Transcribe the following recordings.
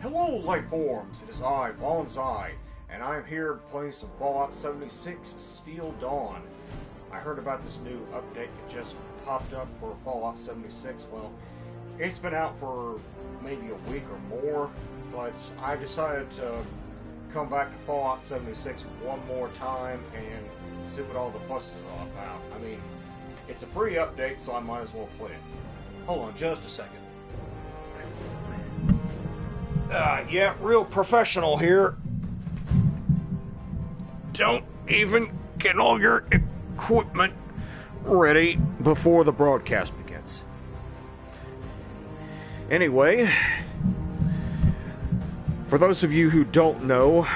Hello, life forms. It is I, Bonzai, and I'm here playing some Fallout 76 Steel Dawn. I heard about this new update that just popped up for Fallout 76. Well, it's been out for maybe a week or more, but I decided to come back to Fallout 76 one more time and see what all the fuss is all about. I mean, it's a free update, so I might as well play it. Hold on just a second. Yeah, real professional here. Don't even get all your equipment ready before the broadcast begins. Anyway, for those of you who don't know,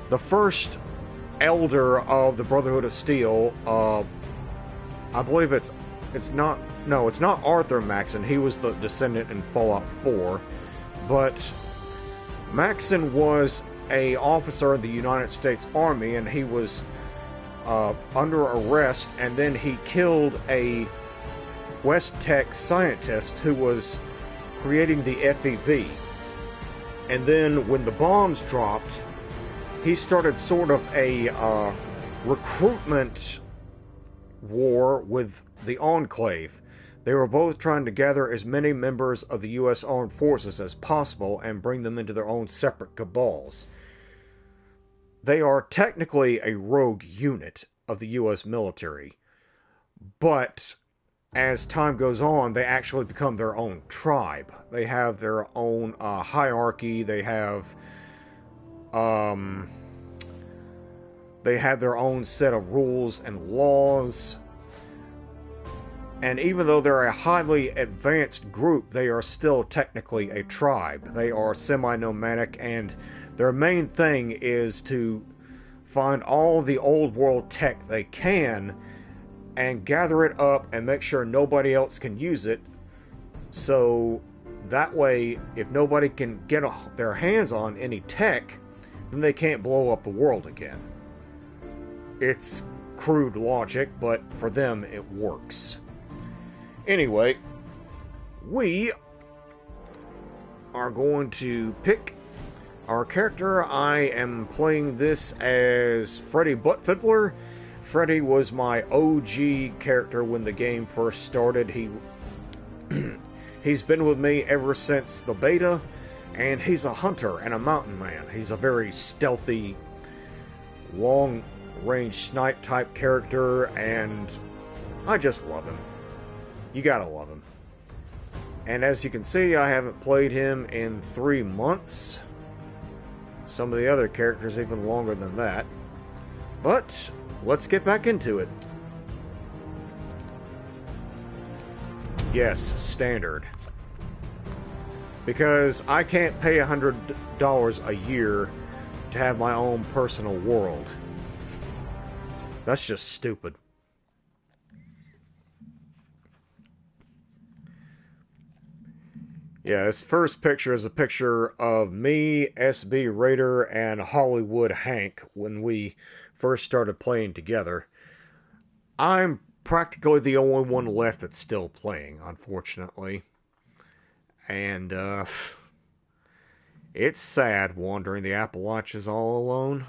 the first elder of the Brotherhood of Steel, I believe it's not Arthur Maxon. He was the descendant in Fallout 4, but Maxon was a officer of the United States Army, and he was under arrest, and then he killed a West Tech scientist who was creating the FEV. And then when the bombs dropped, he started sort of a recruitment war with the Enclave. They were both trying to gather as many members of the U.S. Armed Forces as possible and bring them into their own separate cabals. They are technically a rogue unit of the U.S. military, but as time goes on, they actually become their own tribe. They have their own hierarchy. They have their own set of rules and laws. And even though they're a highly advanced group, they are still technically a tribe. They are semi-nomadic, and their main thing is to find all the old world tech they can and gather it up and make sure nobody else can use it. So that way, if nobody can get their hands on any tech, then they can't blow up the world again. It's crude logic, but for them it works. Anyway, we are going to pick our character. I am playing this as Freddy Buttfiddler. Freddy was my OG character when the game first started. He's been with me ever since the beta, and he's a hunter and a mountain man. He's a very stealthy, long-range snipe type character, and I just love him. You gotta love him. And as you can see, I haven't played him in 3 months. Some of the other characters even longer than that. But let's get back into it. Yes, standard. Because I can't pay $100 a year to have my own personal world. That's just stupid. Yeah, this first picture is a picture of me, SB Raider, and Hollywood Hank when we first started playing together. I'm practically the only one left that's still playing, unfortunately. And, it's sad wandering the Appalachians all alone.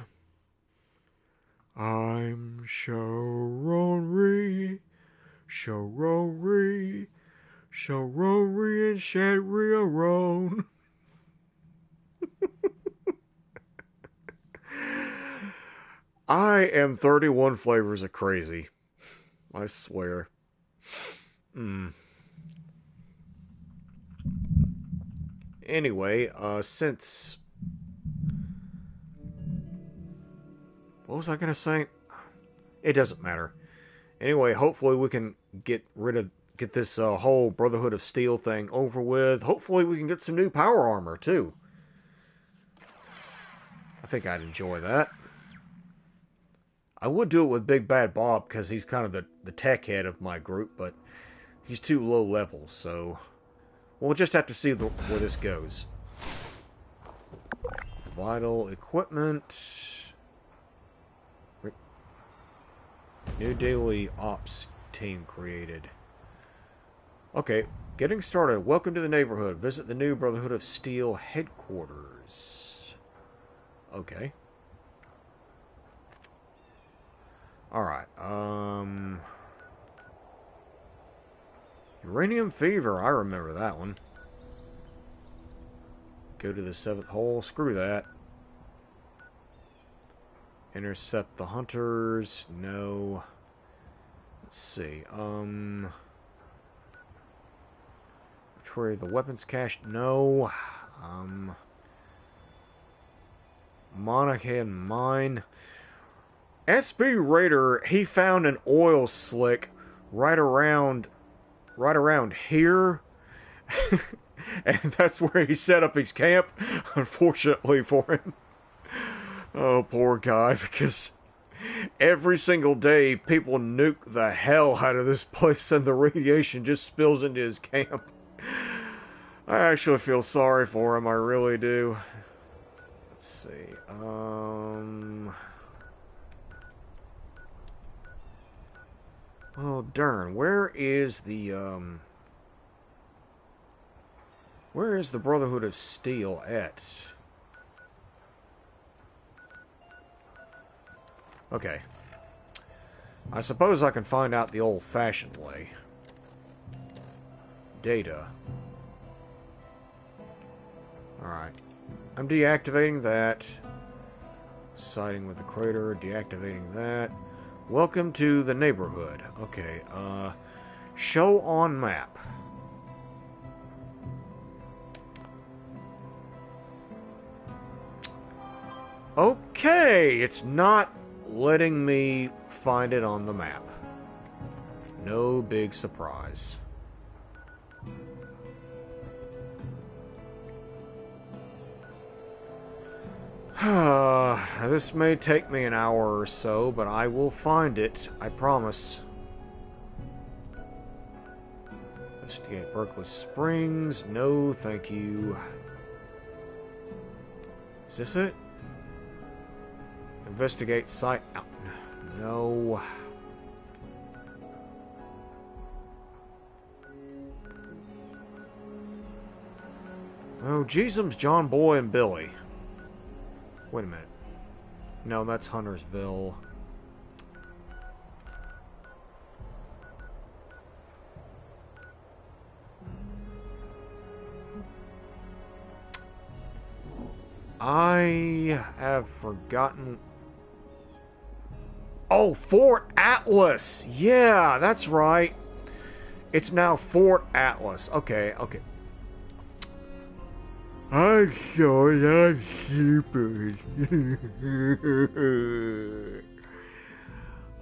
I'm Sharonry, Sharonry, Sharonry and Shadriarone. I am 31 flavors of crazy. I swear. Anyway, since... What was I gonna say? It doesn't matter. Anyway, hopefully we can get this whole Brotherhood of Steel thing over with. Hopefully we can get some new power armor, too. I think I'd enjoy that. I would do it with Big Bad Bob, because he's kind of the tech head of my group, but he's too low level, so we'll just have to see where this goes. Vital equipment. New daily ops team created. Okay, Getting started. Welcome to the neighborhood. Visit the new Brotherhood of Steel headquarters. Okay. Alright, Uranium Fever, I remember that one. Go to the 7th hole, screw that. Intercept the hunters, no. Let's see, which way the weapons cache, no. Monaghan Mine. SB Raider, he found an oil slick right around here. And that's where he set up his camp, unfortunately for him. Oh, poor guy, because every single day people nuke the hell out of this place and the radiation just spills into his camp. I actually feel sorry for him, I really do. Let's see, oh, darn. Where is the Brotherhood of Steel at? Okay. I suppose I can find out the old-fashioned way. Data. Alright. I'm deactivating that. Siding with the crater, deactivating that. Welcome to the neighborhood. Okay, show on map. Okay, it's not letting me find it on the map. No big surprise. This may take me an hour or so, but I will find it, I promise. Investigate Berkeley Springs. No, thank you. Is this it? Investigate site out. No. Oh, Jeezum's John Boy and Billy. Wait a minute. No, that's Huntersville. I have forgotten. Oh, Fort Atlas! Yeah, that's right. It's now Fort Atlas. Okay, okay. I'm sorry, I'm stupid.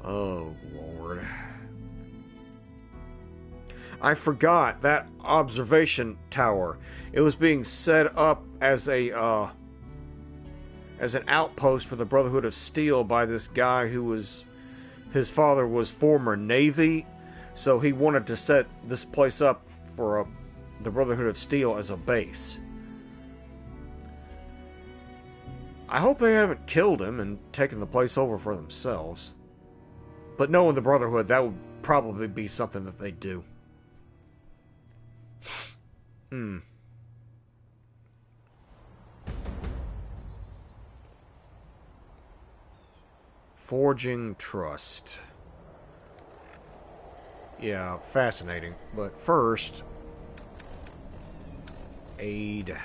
Oh, Lord. I forgot that observation tower. It was being set up as a, as an outpost for the Brotherhood of Steel by this guy who was... His father was former Navy, so he wanted to set this place up for the Brotherhood of Steel as a base. I hope they haven't killed him and taken the place over for themselves. But knowing the Brotherhood, that would probably be something that they do. Forging trust. Yeah, fascinating. But first... aid...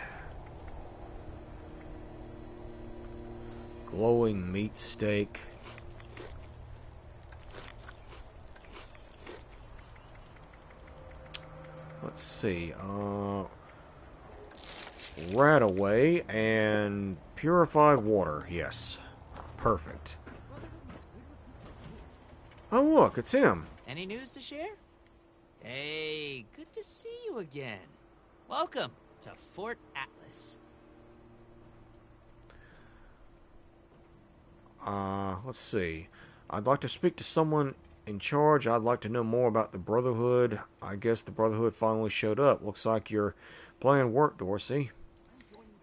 glowing meat steak. Let's see, right away and purified water, yes. Perfect. Oh look, it's him. Any news to share? Hey, good to see you again. Welcome to Fort Atlas. Let's see. I'd like to speak to someone in charge. I'd like to know more about the Brotherhood. I guess the Brotherhood finally showed up. Looks like your plan worked, Dorsey.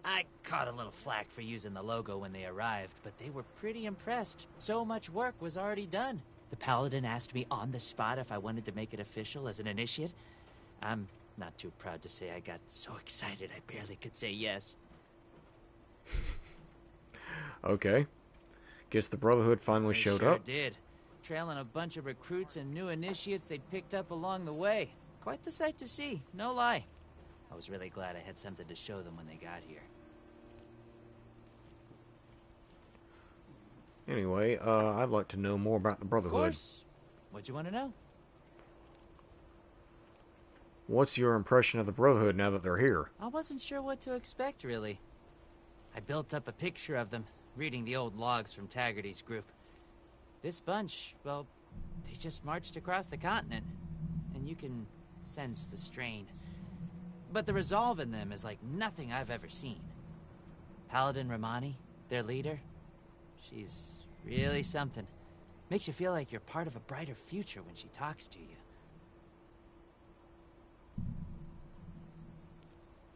I caught a little flack for using the logo when they arrived, but they were pretty impressed. So much work was already done. The Paladin asked me on the spot if I wanted to make it official as an initiate. I'm Not too proud to say I got so excited I barely could say yes. Okay. Guess the Brotherhood finally They showed sure up. did. Trailing a bunch of recruits and new initiates they'd picked up along the way. Quite the sight to see, no lie. I was really glad I had something to show them when they got here. Anyway, I'd like to know more about the Brotherhood. Of course. What'd you want to know? What's your impression of the Brotherhood now that they're here? I wasn't sure what to expect, really. I built up a picture of them, reading the old logs from Taggarty's group. This bunch, well, they just marched across the continent, and you can sense the strain. But the resolve in them is like nothing I've ever seen. Paladin Romani, their leader, she's really something. Makes you feel like you're part of a brighter future when she talks to you.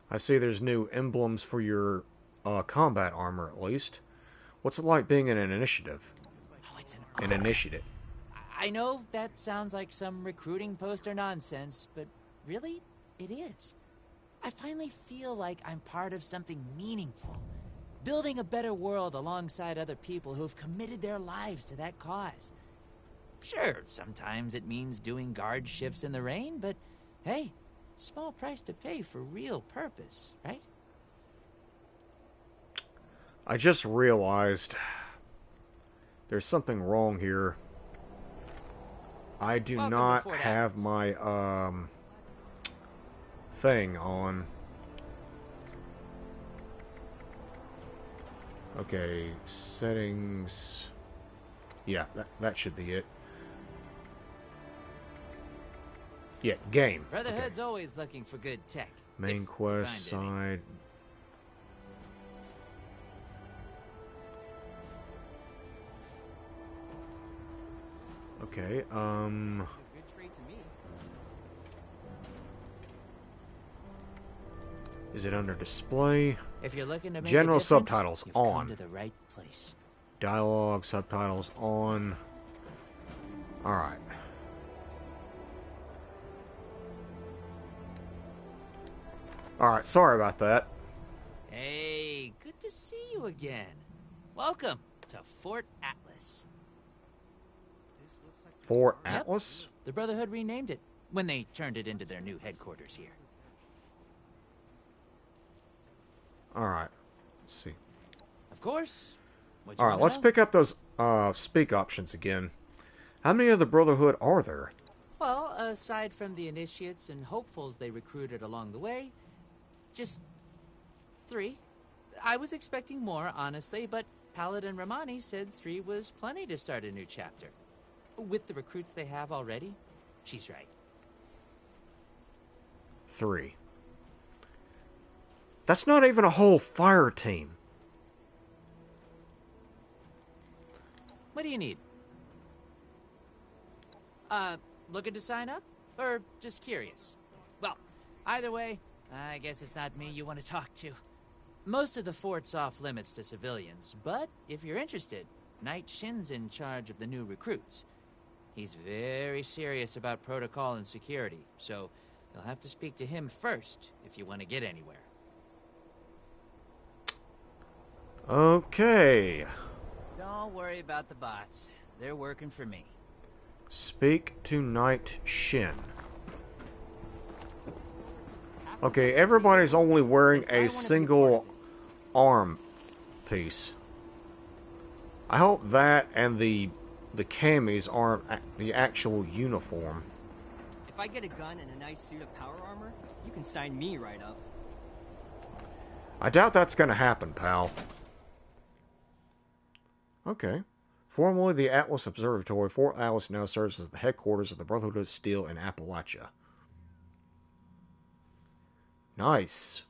I see there's new emblems for your combat armor, at least. What's it like being in an initiative? Oh, it's An initiative. I know that sounds like some recruiting poster nonsense, but really, it is. I finally feel like I'm part of something meaningful. Building a better world alongside other people who've committed their lives to that cause. Sure, sometimes it means doing guard shifts in the rain, but hey, small price to pay for real purpose, right? I just realized there's something wrong here. I do Welcome to not Fort have Atlas. my thing on. Okay, settings. Yeah, that should be it. Yeah, game. Brotherhood's Okay. always looking for good tech. Main if quest we find any. side. Okay, is it under display? If you're looking to make General a difference, subtitles you've on. come to the right place. Dialogue, subtitles on. Alright. Alright, sorry about that. Hey, good to see you again. Welcome to Fort Atlas. Fort Yep. Atlas? The Brotherhood renamed it when they turned it into their new headquarters here. Alright. Let's see. Of course. What you Alright, wanna let's know? pick up those speak options again. How many of the Brotherhood are there? Well, aside from the initiates and hopefuls they recruited along the way, just 3. I was expecting more, honestly, but Paladin Romani said 3 was plenty to start a new chapter. With the recruits they have already, she's right. 3. That's not even a whole fire team. What do you need? Looking to sign up? Or just curious? Well, either way, I guess it's not me you want to talk to. Most of the fort's off limits to civilians, but if you're interested, Knight Shin's in charge of the new recruits. He's very serious about protocol and security, so you'll have to speak to him first if you want to get anywhere. Okay. Don't worry about the bots. They're working for me. Speak to Knight Shin. Okay, everybody's only wearing a single arm piece. I hope that and the camis aren't the actual uniform. If I get a gun and a nice suit of power armor, you can sign me right up. I doubt that's gonna happen, pal. Okay. Formerly the Atlas Observatory, Fort Atlas now serves as the headquarters of the Brotherhood of Steel in Appalachia. Nice.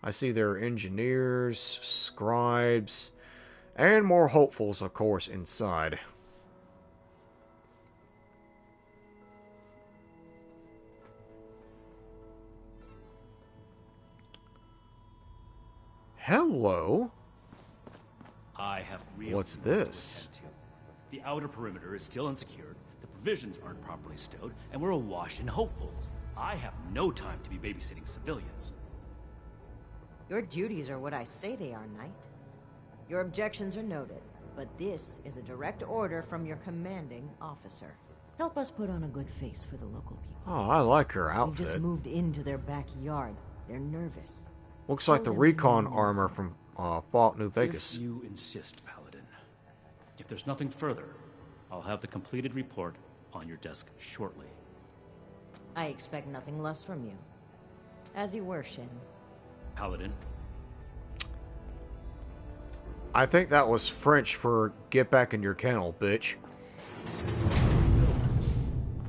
I see there are engineers, scribes, and more hopefuls, of course, inside. Hello. I have real What's business to this? attend to. The outer perimeter is still unsecured. The provisions aren't properly stowed, and we're awash in hopefuls. I have no time to be babysitting civilians. Your duties are what I say they are, Knight. Your objections are noted, but this is a direct order from your commanding officer. Help us put on a good face for the local people. Oh, I like her We've outfit. just moved into their backyard. They're nervous. Looks like the Show them recon we know. armor from Fallout New Vegas. If you insist, Paladin. If there's nothing further, I'll have the completed report on your desk shortly. I expect nothing less from you. As you were, Shin. Paladin, I think that was French for "get back in your kennel, bitch."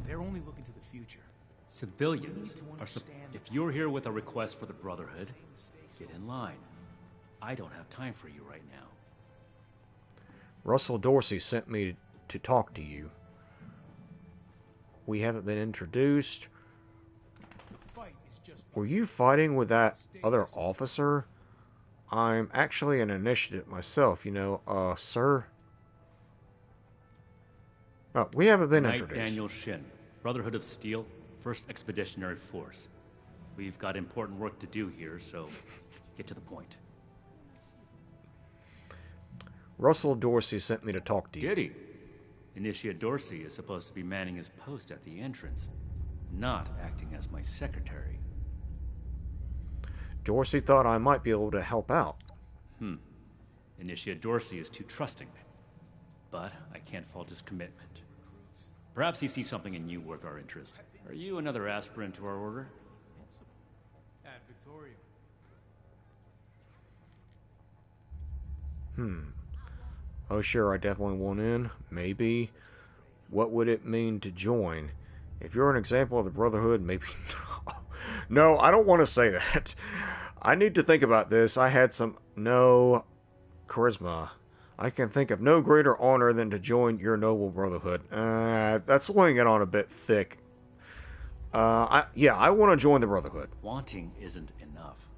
They're only looking to the future. civilians are... If you're here with a request for the Brotherhood, get in line. I don't have time for you right now. Russell Dorsey sent me to talk to you. We haven't been introduced. Were you fighting with that other officer? I'm actually an initiative myself, you know, sir. Oh, we haven't been Knight introduced. Daniel Shin, Brotherhood of Steel, 1st Expeditionary Force. We've got important work to do here, so get to the point. Russell Dorsey sent me to talk to you. Did he? Initiate Dorsey is supposed to be manning his post at the entrance, not acting as my secretary. Dorsey thought I might be able to help out. Initiate Dorsey is too trusting, but I can't fault his commitment. Perhaps he sees something in you worth our interest. Are you another aspirant to our order? At Victoria. Oh, sure, I definitely want in. Maybe. What would it mean to join? If you're an example of the Brotherhood, maybe no. No, I don't want to say that. I need to think about this. I had some... No... charisma. I can think of no greater honor than to join your noble Brotherhood. That's laying it on a bit thick. Yeah, I want to join the Brotherhood. Wanting isn't enough.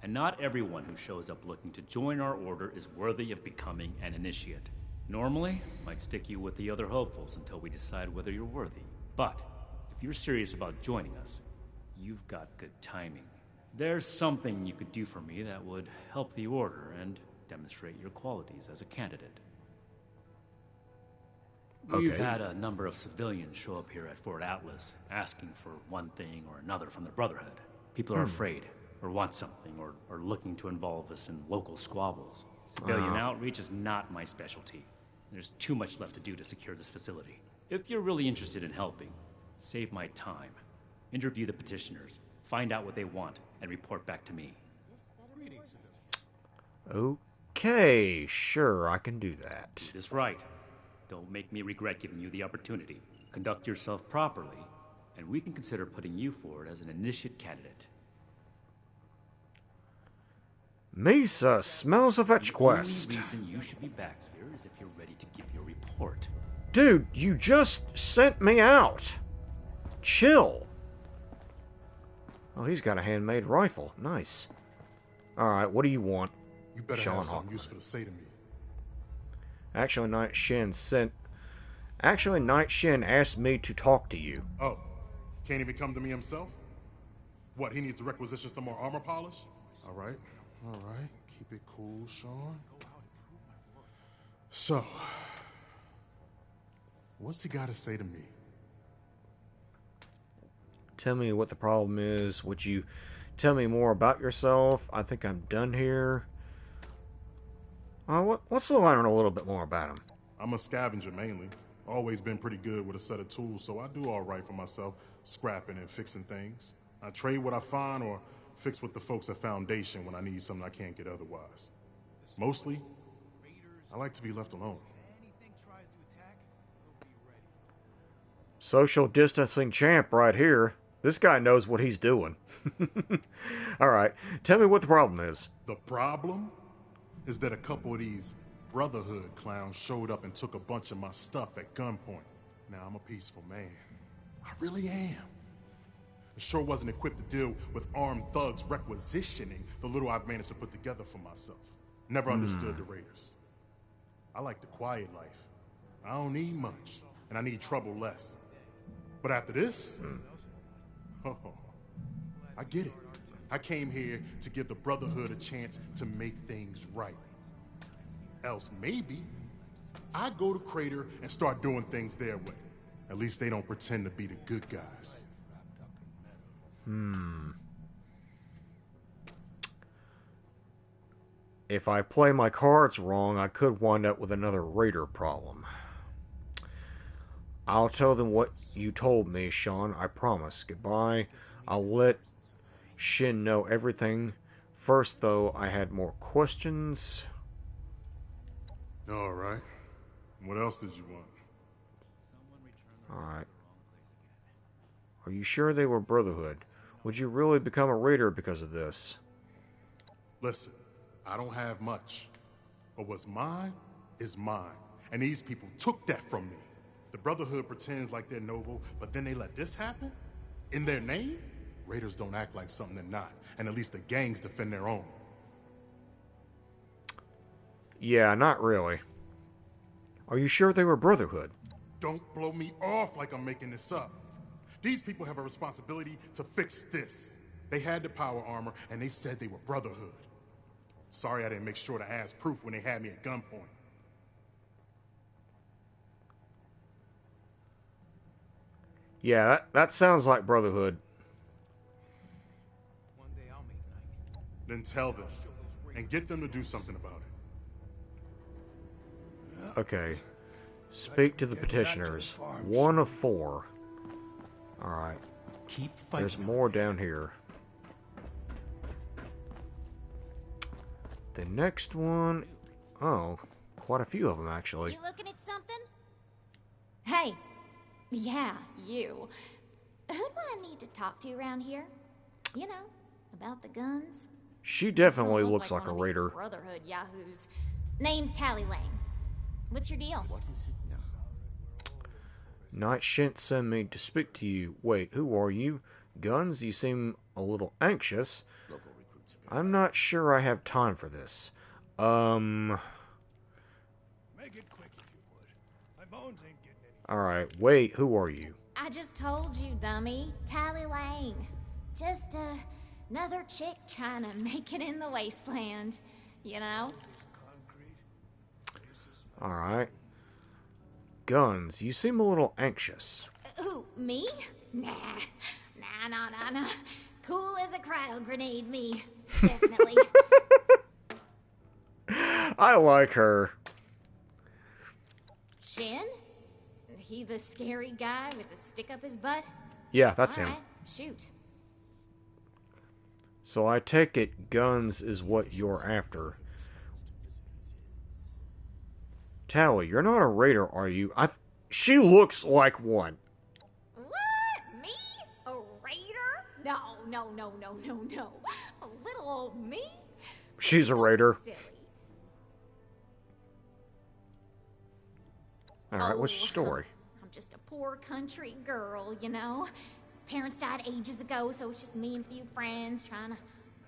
And not everyone who shows up looking to join our order is worthy of becoming an initiate. Normally, I'd stick you with the other hopefuls until we decide whether you're worthy. But, if you're serious about joining us, you've got good timing. There's something you could do for me that would help the order and demonstrate your qualities as a candidate. We've had a number of civilians show up here at Fort Atlas, asking for one thing or another from the Brotherhood. People are afraid, or want something, or are looking to involve us in local squabbles. Civilian outreach is not my specialty. There's too much left to do to secure this facility. If you're really interested in helping, save my time. Interview the petitioners, find out what they want, and report back to me. Okay, sure, I can do that. Do this right. Don't make me regret giving you the opportunity. Conduct yourself properly, and we can consider putting you forward as an initiate candidate. Mesa smells a fetch quest. The only reason you should be back here is if you're ready to give your report. Dude, you just sent me out. Chill. Oh, he's got a handmade rifle. Nice. Alright, what do you want? You better Sean have something Hawkman. useful to say to me. Actually, Knight Shin asked me to talk to you. Oh, can't even come to me himself? What, he needs to requisition some more armor polish? All right. Keep it cool, Sean. So, what's he got to say to me? Tell me what the problem is. Would you tell me more about yourself? I think I'm done here. Let's learn a little bit more about him. I'm a scavenger mainly. Always been pretty good with a set of tools, so I do all right for myself, scrapping and fixing things. I trade what I find or fix with the folks at Foundation when I need something I can't get otherwise. Mostly, I like to be left alone. Social distancing champ right here. This guy knows what he's doing. Alright, tell me what the problem is. The problem is that a couple of these Brotherhood clowns showed up and took a bunch of my stuff at gunpoint. Now, I'm a peaceful man. I really am. I sure wasn't equipped to deal with armed thugs requisitioning the little I've managed to put together for myself. Never understood the Raiders. I like the quiet life. I don't need much. and I need trouble less. But after this, oh, I get it. I came here to give the Brotherhood a chance to make things right. Else maybe I go to Crater and start doing things their way. At least they don't pretend to be the good guys. If I play my cards wrong, I could wind up with another Raider problem. I'll tell them what you told me, Sean. I promise. Goodbye. I'll let Shin know everything. First, though, I had more questions. All right. What else did you want? Alright. Are you sure they were Brotherhood? Would you really become a Raider because of this? Listen, I don't have much. But what's mine is mine. And these people took that from me. The Brotherhood pretends like they're noble, but then they let this happen? In their name? Raiders don't act like something they're not. And at least the gangs defend their own. Yeah, not really. Are you sure they were Brotherhood? Don't blow me off like I'm making this up. These people have a responsibility to fix this. They had the power armor, and they said they were Brotherhood. Sorry I didn't make sure to ask proof when they had me at gunpoint. Yeah, that sounds like Brotherhood. One day I'll make night. Then tell them, and get them to do something about it. Okay. Speak to the petitioners. 1 of 4. Alright. Keep fighting. There's more down here. The next one... Oh, quite a few of them, actually. You looking at something? Hey. Yeah, you. Who do I need to talk to around here? You know, about the guns? She definitely Don't look looks like a one of these Raider. Brotherhood yahoos. Name's Tally Lane. What's your deal? Night Shint sent me to speak to you. Wait, who are you? Guns? You seem a little anxious. I'm not sure I have time for this. Make it quick if you would. My bones ain't getting any. Alright, wait, who are you? I just told you, dummy. Tally Lane. Just another chick trying to make it in the wasteland. You know? Alright. Guns, you seem a little anxious. Who, me? Nah. Nah. Cool as a cryo grenade, me. Definitely. I like her. Shin? He the scary guy with the stick up his butt? Yeah, that's him. Alright, shoot. So I take it guns is what you're after. Tally, you're not a Raider, are you? She looks like one. What? Me? A raider? No. A little old me? She's a Raider. Silly. Alright, what's your story? I'm just a poor country girl, you know? Parents died ages ago, so it's just me and a few friends trying to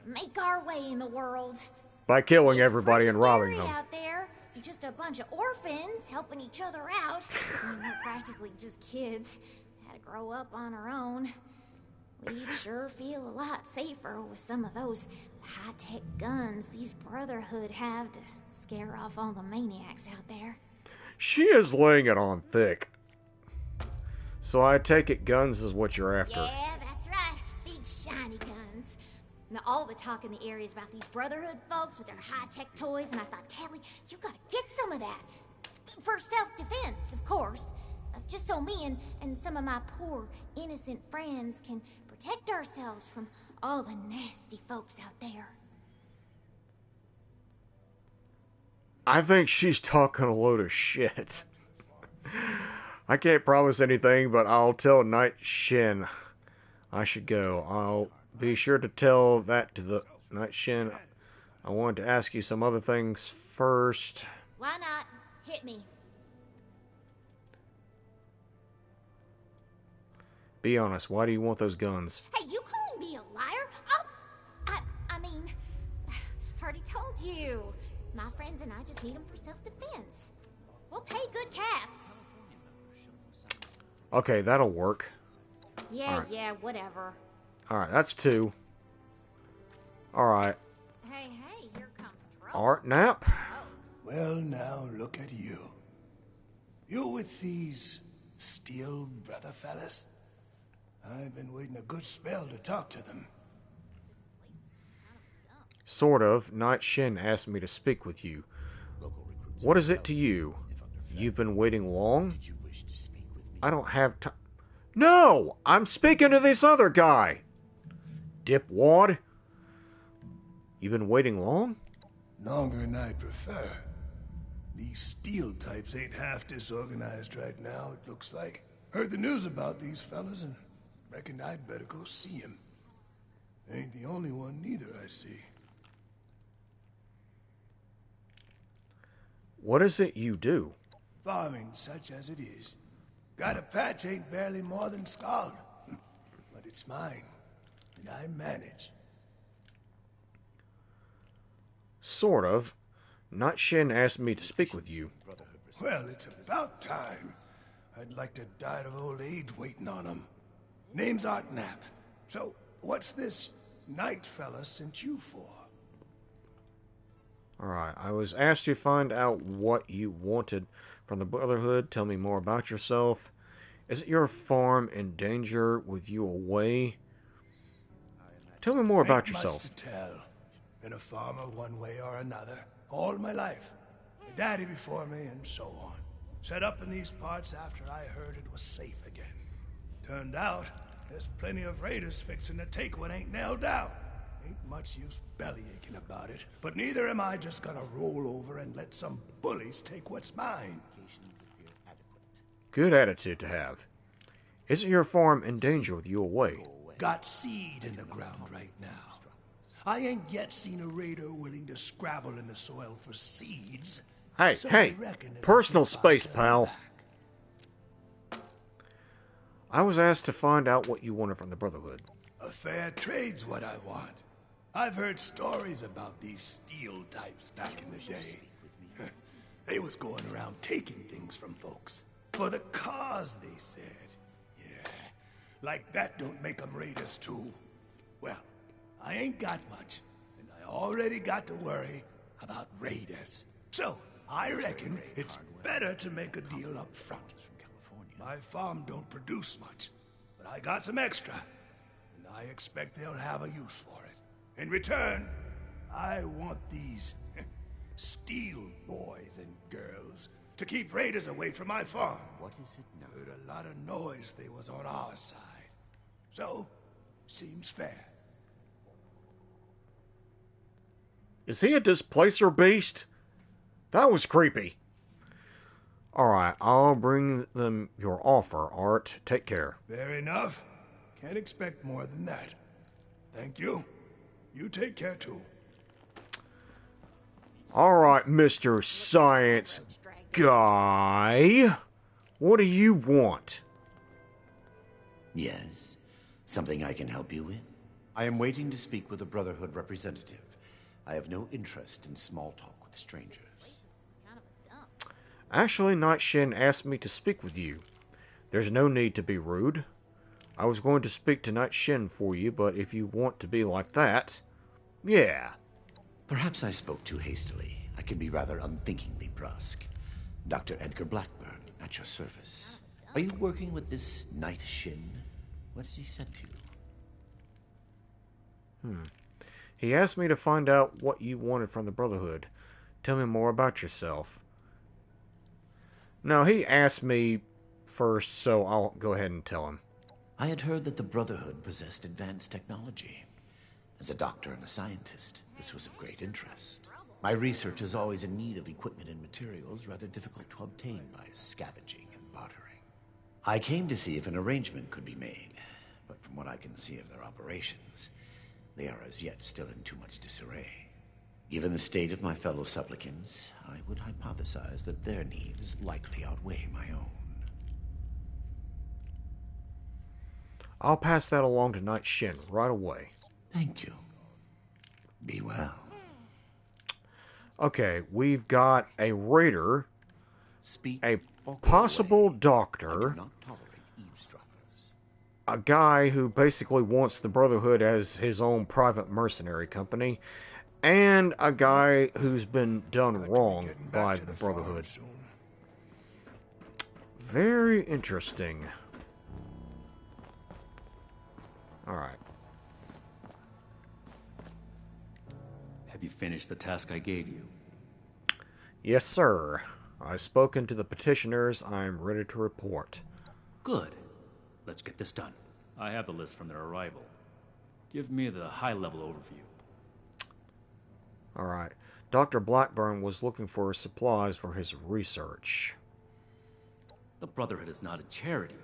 make our way in the world. By killing It's everybody pretty and robbing scary them. out there. Just a bunch of orphans helping each other out. We're practically just kids. Had to grow up on our own. We'd sure feel a lot safer with some of those high-tech guns these Brotherhood have to scare off all the maniacs out there. She is laying it on thick. So I take it guns is what you're after. Yeah, that's right. Big shiny guns. Now, all the talk in the area is about these Brotherhood folks with their high-tech toys, and I thought, Tally, you gotta get some of that. For self-defense, of course. Just so me and some of my poor, innocent friends can protect ourselves from all the nasty folks out there. I think she's talking a load of shit. I can't promise anything, but I'll tell Night Shin I should go. I'll be sure to tell that to the Night Shin. I wanted to ask you some other things first. Why not? Hit me. Be honest, why do you want those guns? Hey, you calling me a liar? I mean, I already told you. My friends and I just need them for self-defense. We'll pay good caps. Okay, that'll work. Yeah, Alright. yeah, whatever. Alright, that's 2. Alright. Hey, here comes trouble. Art nap? Oh, Well, now look at you. You with these steel brother fellas? I've been waiting a good spell to talk to them. Sort of. Night Shin asked me to speak with you. What is it to you? You've been waiting long? I don't have time. No! I'm speaking to this other guy! Dipwad? You've been waiting long? Longer than I'd prefer. These steel types ain't half disorganized right now, it looks like. Heard the news about these fellas and reckoned I'd better go see 'em. Ain't the only one neither, I see. What is it you do? Farming such as it is. Got a patch ain't barely more than scald. But it's mine, and I manage. Sort of. Night Shin asked me to speak with you. Well, it's about time. I'd like to die of old age waiting on 'em. Name's Art Knapp. So, what's this night fella sent you for? Alright, I was asked to find out what you wanted from the Brotherhood. Tell me more about yourself. Isn't your farm in danger with you away? Tell me more about Ain't yourself. much to tell. Been a farmer one way or another, all my life. My daddy before me, and so on. Set up in these parts after I heard it was safe again. Turned out, there's plenty of raiders fixing to take what ain't nailed down. Ain't much use bellyaching about it, but neither am I just gonna roll over and let some bullies take what's mine. Good attitude to have. Isn't your farm in danger with you away? Got seed in the ground right now. I ain't yet seen a raider willing to scrabble in the soil for seeds. Hey, So hey, I reckon it'll personal keep space, on pal. back. I was asked to find out what you wanted from the Brotherhood. A fair trade's what I want. I've heard stories about these steel types back in the day. They was going around taking things from folks. For the cause, they said. Yeah, like that don't make 'em raiders too. Well, I ain't got much, and I already got to worry about raiders. So, I reckon it's better to make a deal up front. My farm don't produce much, but I got some extra, and I expect they'll have a use for it. In return, I want these steel boys and girls to keep raiders away from my farm. What is it now? Heard a lot of noise they was on our side. So, seems fair. Is he a displacer beast? That was creepy. Alright, I'll bring them your offer, Art. Take care. Fair enough. Can't expect more than that. Thank you. You take care too. Alright, Mr. Science Guy. What do you want? Yes? Something I can help you with? I am waiting to speak with a Brotherhood representative. I have no interest in small talk with strangers. kind of a dump. Actually, Night Shin asked me to speak with you. There's no need to be rude. I was going to speak to Night Shin for you, but if you want to be like that, yeah. Perhaps I spoke too hastily. I can be rather unthinkingly brusque. Dr. Edgar Blackburn, at your service. Are you working with this Night Shin? What has he said to you? He asked me to find out what you wanted from the Brotherhood. Tell me more about yourself. No, he asked me first, so I'll go ahead and tell him. I had heard that the Brotherhood possessed advanced technology. As a doctor and a scientist, this was of great interest. My research is always in need of equipment and materials rather difficult to obtain by scavenging and bartering. I came to see if an arrangement could be made, but from what I can see of their operations, they are as yet still in too much disarray. Given the state of my fellow supplicants, I would hypothesize that their needs likely outweigh my own. I'll pass that along to Night Shin right away. Thank you. Be well. Okay, we've got a raider, Speak a or go possible away. I doctor, do not tolerate a guy who basically wants the Brotherhood as his own private mercenary company, and a guy who's been done wrong by the Brotherhood. Very interesting. Alright. Have you finished the task I gave you? Yes, sir. I've spoken to the petitioners. I'm ready to report. Good. Let's get this done. I have the list from their arrival. Give me the high-level overview. Alright. Dr. Blackburn was looking for supplies for his research. The Brotherhood is not a charity,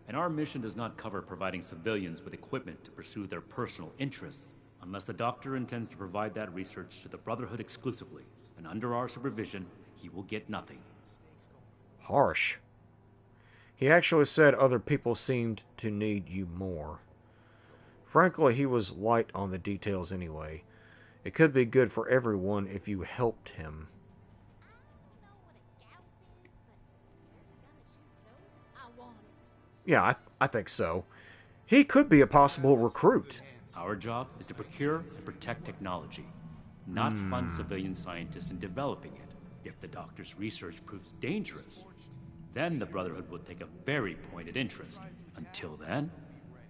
and our mission does not cover providing civilians with equipment to pursue their personal interests, unless the doctor intends to provide that research to the Brotherhood exclusively, and under our supervision, he will get nothing. Harsh. He actually said other people seemed to need you more. Frankly, he was light on the details anyway. It could be good for everyone if you helped him. Yeah, I think so. He could be a possible recruit. Our job is to procure and protect technology, not fund civilian scientists in developing it. If the doctor's research proves dangerous, then the Brotherhood will take a very pointed interest. Until then,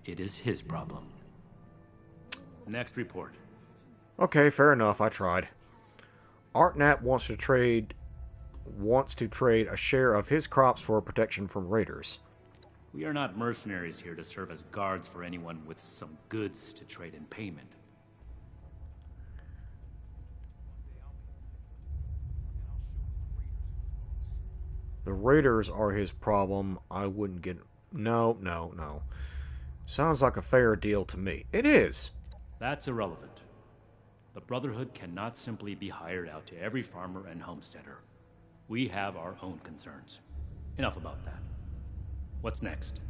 it is his problem. Next report. Okay, fair enough. I tried. Artnap wants to trade a share of his crops for protection from raiders. We are not mercenaries here to serve as guards for anyone with some goods to trade in payment. The raiders are his problem. I wouldn't get... No. Sounds like a fair deal to me. It is. That's irrelevant. The Brotherhood cannot simply be hired out to every farmer and homesteader. We have our own concerns. Enough about that. What's next?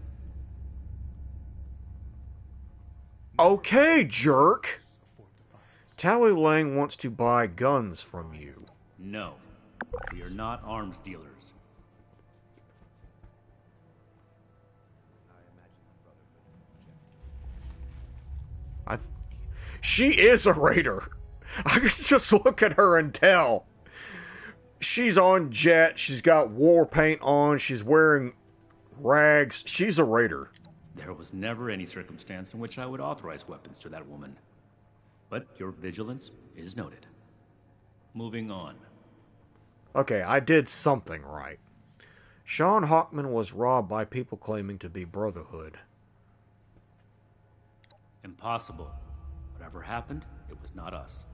Okay, jerk! Tally Lang wants to buy guns from you. No. We are not arms dealers. She is a raider. I can just look at her and tell. She's on jet. She's got war paint on. She's wearing rags. She's a raider. There was never any circumstance in which I would authorize weapons to that woman. But your vigilance is noted. Moving on. Okay, I did something right. Sean Hawkman was robbed by people claiming to be Brotherhood. Impossible. Whatever happened, it was not us.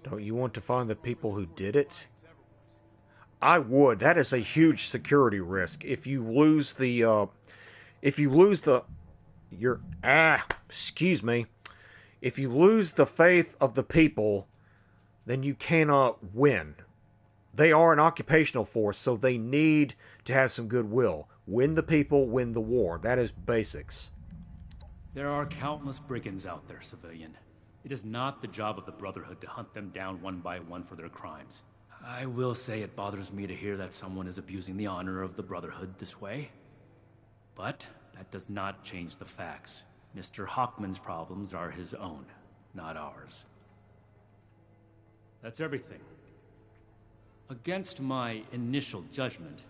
Don't you want to find the people who did it? I would. That is a huge security risk. If you lose the, If you lose the faith of the people, then you cannot win. They are an occupational force, so they need to have some goodwill. Win the people, win the war. That is basics. There are countless brigands out there, civilian. It is not the job of the Brotherhood to hunt them down one by one for their crimes. I will say it bothers me to hear that someone is abusing the honor of the Brotherhood this way. But that does not change the facts. Mr. Hawkman's problems are his own, not ours. That's everything. Against my initial judgment,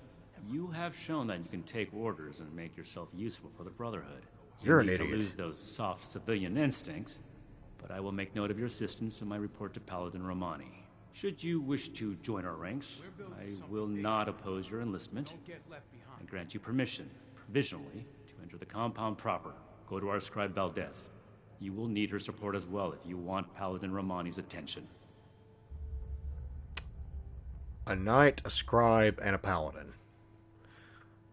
you have shown that you can take orders and make yourself useful for the Brotherhood. You're an need idiot. to lose those soft civilian instincts, but I will make note of your assistance in my report to Paladin Romani. Should you wish to join our ranks, I will not oppose your enlistment. I grant you permission, provisionally, to enter the compound proper. Go to our scribe Valdez. You will need her support as well if you want Paladin Romani's attention. A knight, a scribe, and a paladin.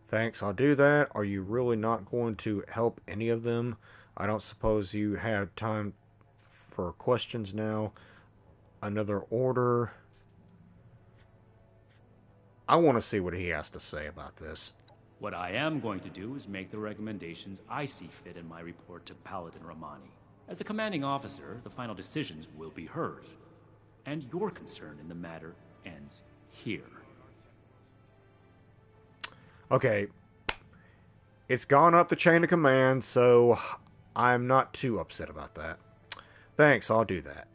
Thanks, I'll do that. Are you really not going to help any of them? I don't suppose you have time for questions now. Another order. I want to see what he has to say about this. What I am going to do is make the recommendations I see fit in my report to Paladin Romani. As the commanding officer, the final decisions will be hers. And your concern in the matter ends here. Okay. It's gone up the chain of command, so I'm not too upset about that. Thanks, I'll do that.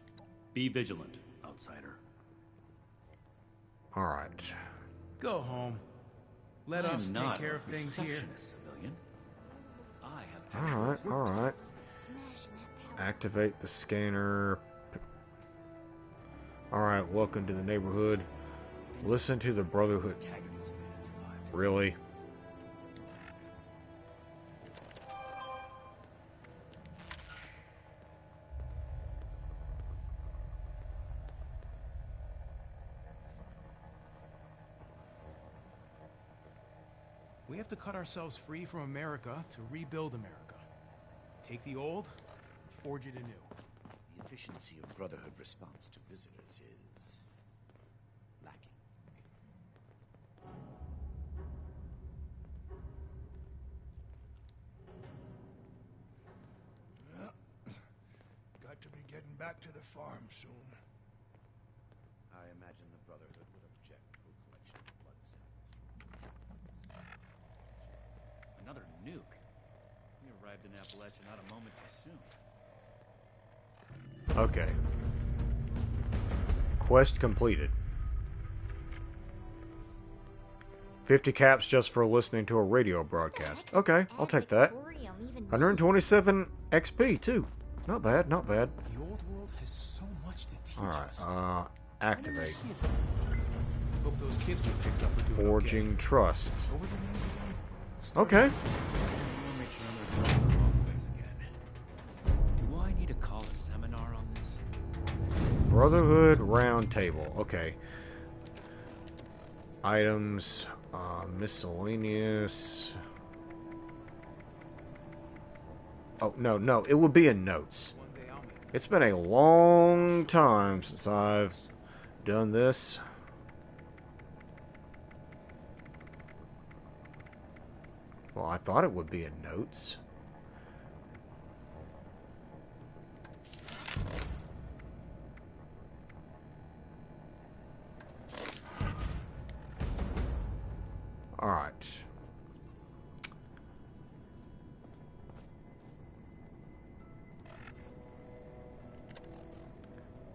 Be vigilant, outsider. Alright. Go home. Let us take care of things here. Civilian. I have Alright. Activate the scanner. Alright, welcome to the neighborhood. Listen to the Brotherhood. Really? We have to cut ourselves free from America to rebuild America. Take the old, forge it anew. The efficiency of Brotherhood response to visitors is lacking. Got to be getting back to the farm soon. I imagine the Brotherhood would object to a collection of blood samples. another nuke. We arrived in Appalachia not a moment too soon. Okay. Quest completed. 50 caps just for listening to a radio broadcast. Okay, I'll take that. 127 XP too. Not bad, not bad. The old world has so much to teach us. Alright, activate. Hope those kids we picked up are doing Forging okay. trust. What were their names again? Okay. Make sure I'm not going the wrong place again. Do I need to call a seminar on this? Brotherhood Roundtable. Okay. Items, miscellaneous. Oh, no, it would be in notes. It's been a long time since I've done this. Well, I thought it would be in notes. All right.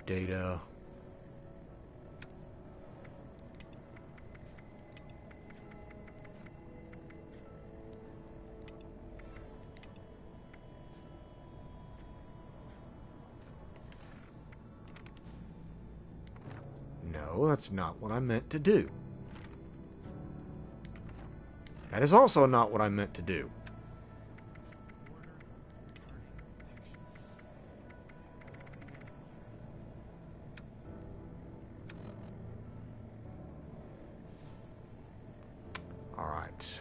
Data. No, that's not what I meant to do. That is also not what I meant to do. All right.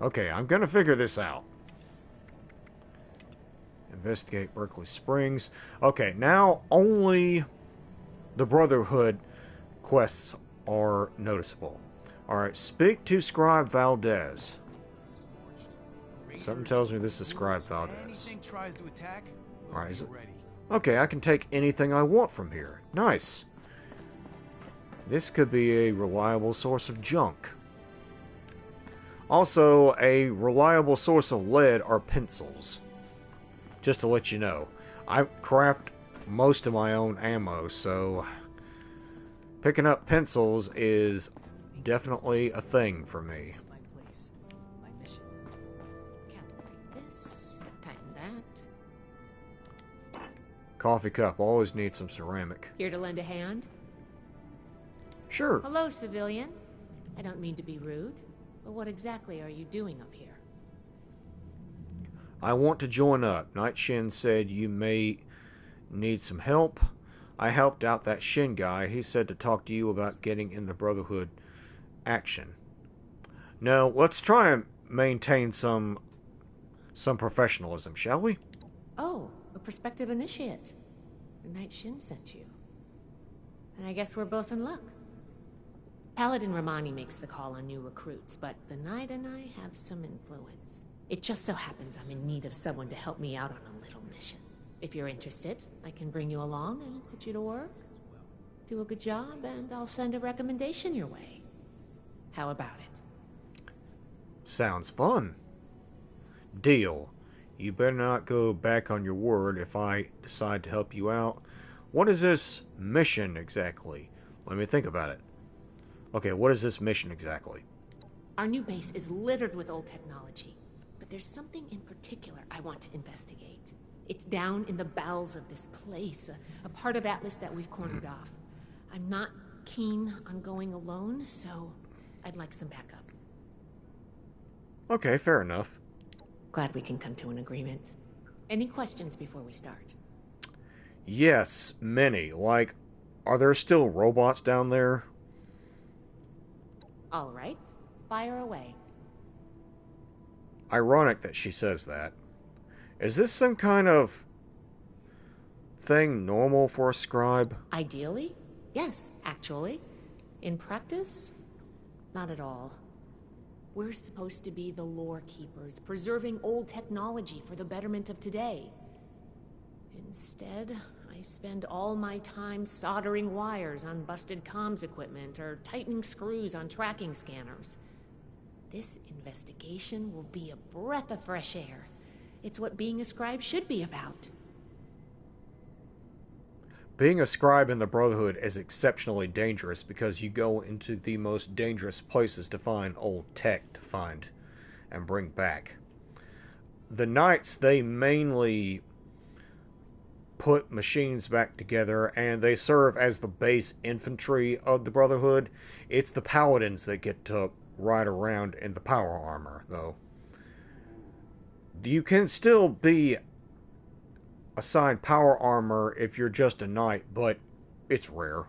Okay, I'm gonna figure this out. Investigate Berkeley Springs. Okay, now only the Brotherhood quests are noticeable. Alright, speak to Scribe Valdez. Something tells me this is Scribe Valdez. Anything tries to attack, Alright, is it? ready. Okay, I can take anything I want from here. Nice. This could be a reliable source of junk. Also, a reliable source of lead are pencils. Just to let you know. I craft most of my own ammo, so picking up pencils is definitely a thing for me. This is my place, my mission. Calibrate this, tighten that. Coffee cup, always need some ceramic. Here to lend a hand? Sure. Hello, civilian. I don't mean to be rude, but what exactly are you doing up here? I want to join up. Night Shin said you may need some help. I helped out that Shin guy. He said to talk to you about getting in the Brotherhood action. No, let's try and maintain some professionalism, shall we? Oh, a prospective initiate. The Night Shin sent you. And I guess we're both in luck. Paladin Romani makes the call on new recruits, but the Knight and I have some influence. It just so happens I'm in need of someone to help me out on a little mission. If you're interested, I can bring you along and put you to work. Do a good job, and I'll send a recommendation your way. How about it? Sounds fun. Deal. You better not go back on your word if I decide to help you out. What is this mission exactly? Let me think about it. Okay, what is this mission exactly? Our new base is littered with old technology, but there's something in particular I want to investigate. It's down in the bowels of this place, a part of Atlas that we've cornered off. I'm not keen on going alone, so I'd like some backup. Okay, fair enough. Glad we can come to an agreement. Any questions before we start? Yes, many. Like, are there still robots down there? All right, fire away. Ironic that she says that. Is this some kind of thing normal for a scribe? Ideally, yes, actually. In practice, not at all. We're supposed to be the lore keepers, preserving old technology for the betterment of today. Instead, I spend all my time soldering wires on busted comms equipment or tightening screws on tracking scanners. This investigation will be a breath of fresh air. It's what being a scribe should be about. Being a scribe in the Brotherhood is exceptionally dangerous because you go into the most dangerous places to find old tech to find and bring back. The Knights, they mainly put machines back together and they serve as the base infantry of the Brotherhood. It's the Paladins that get to ride around in the power armor, though. You can still be assigned power armor if you're just a knight, but it's rare.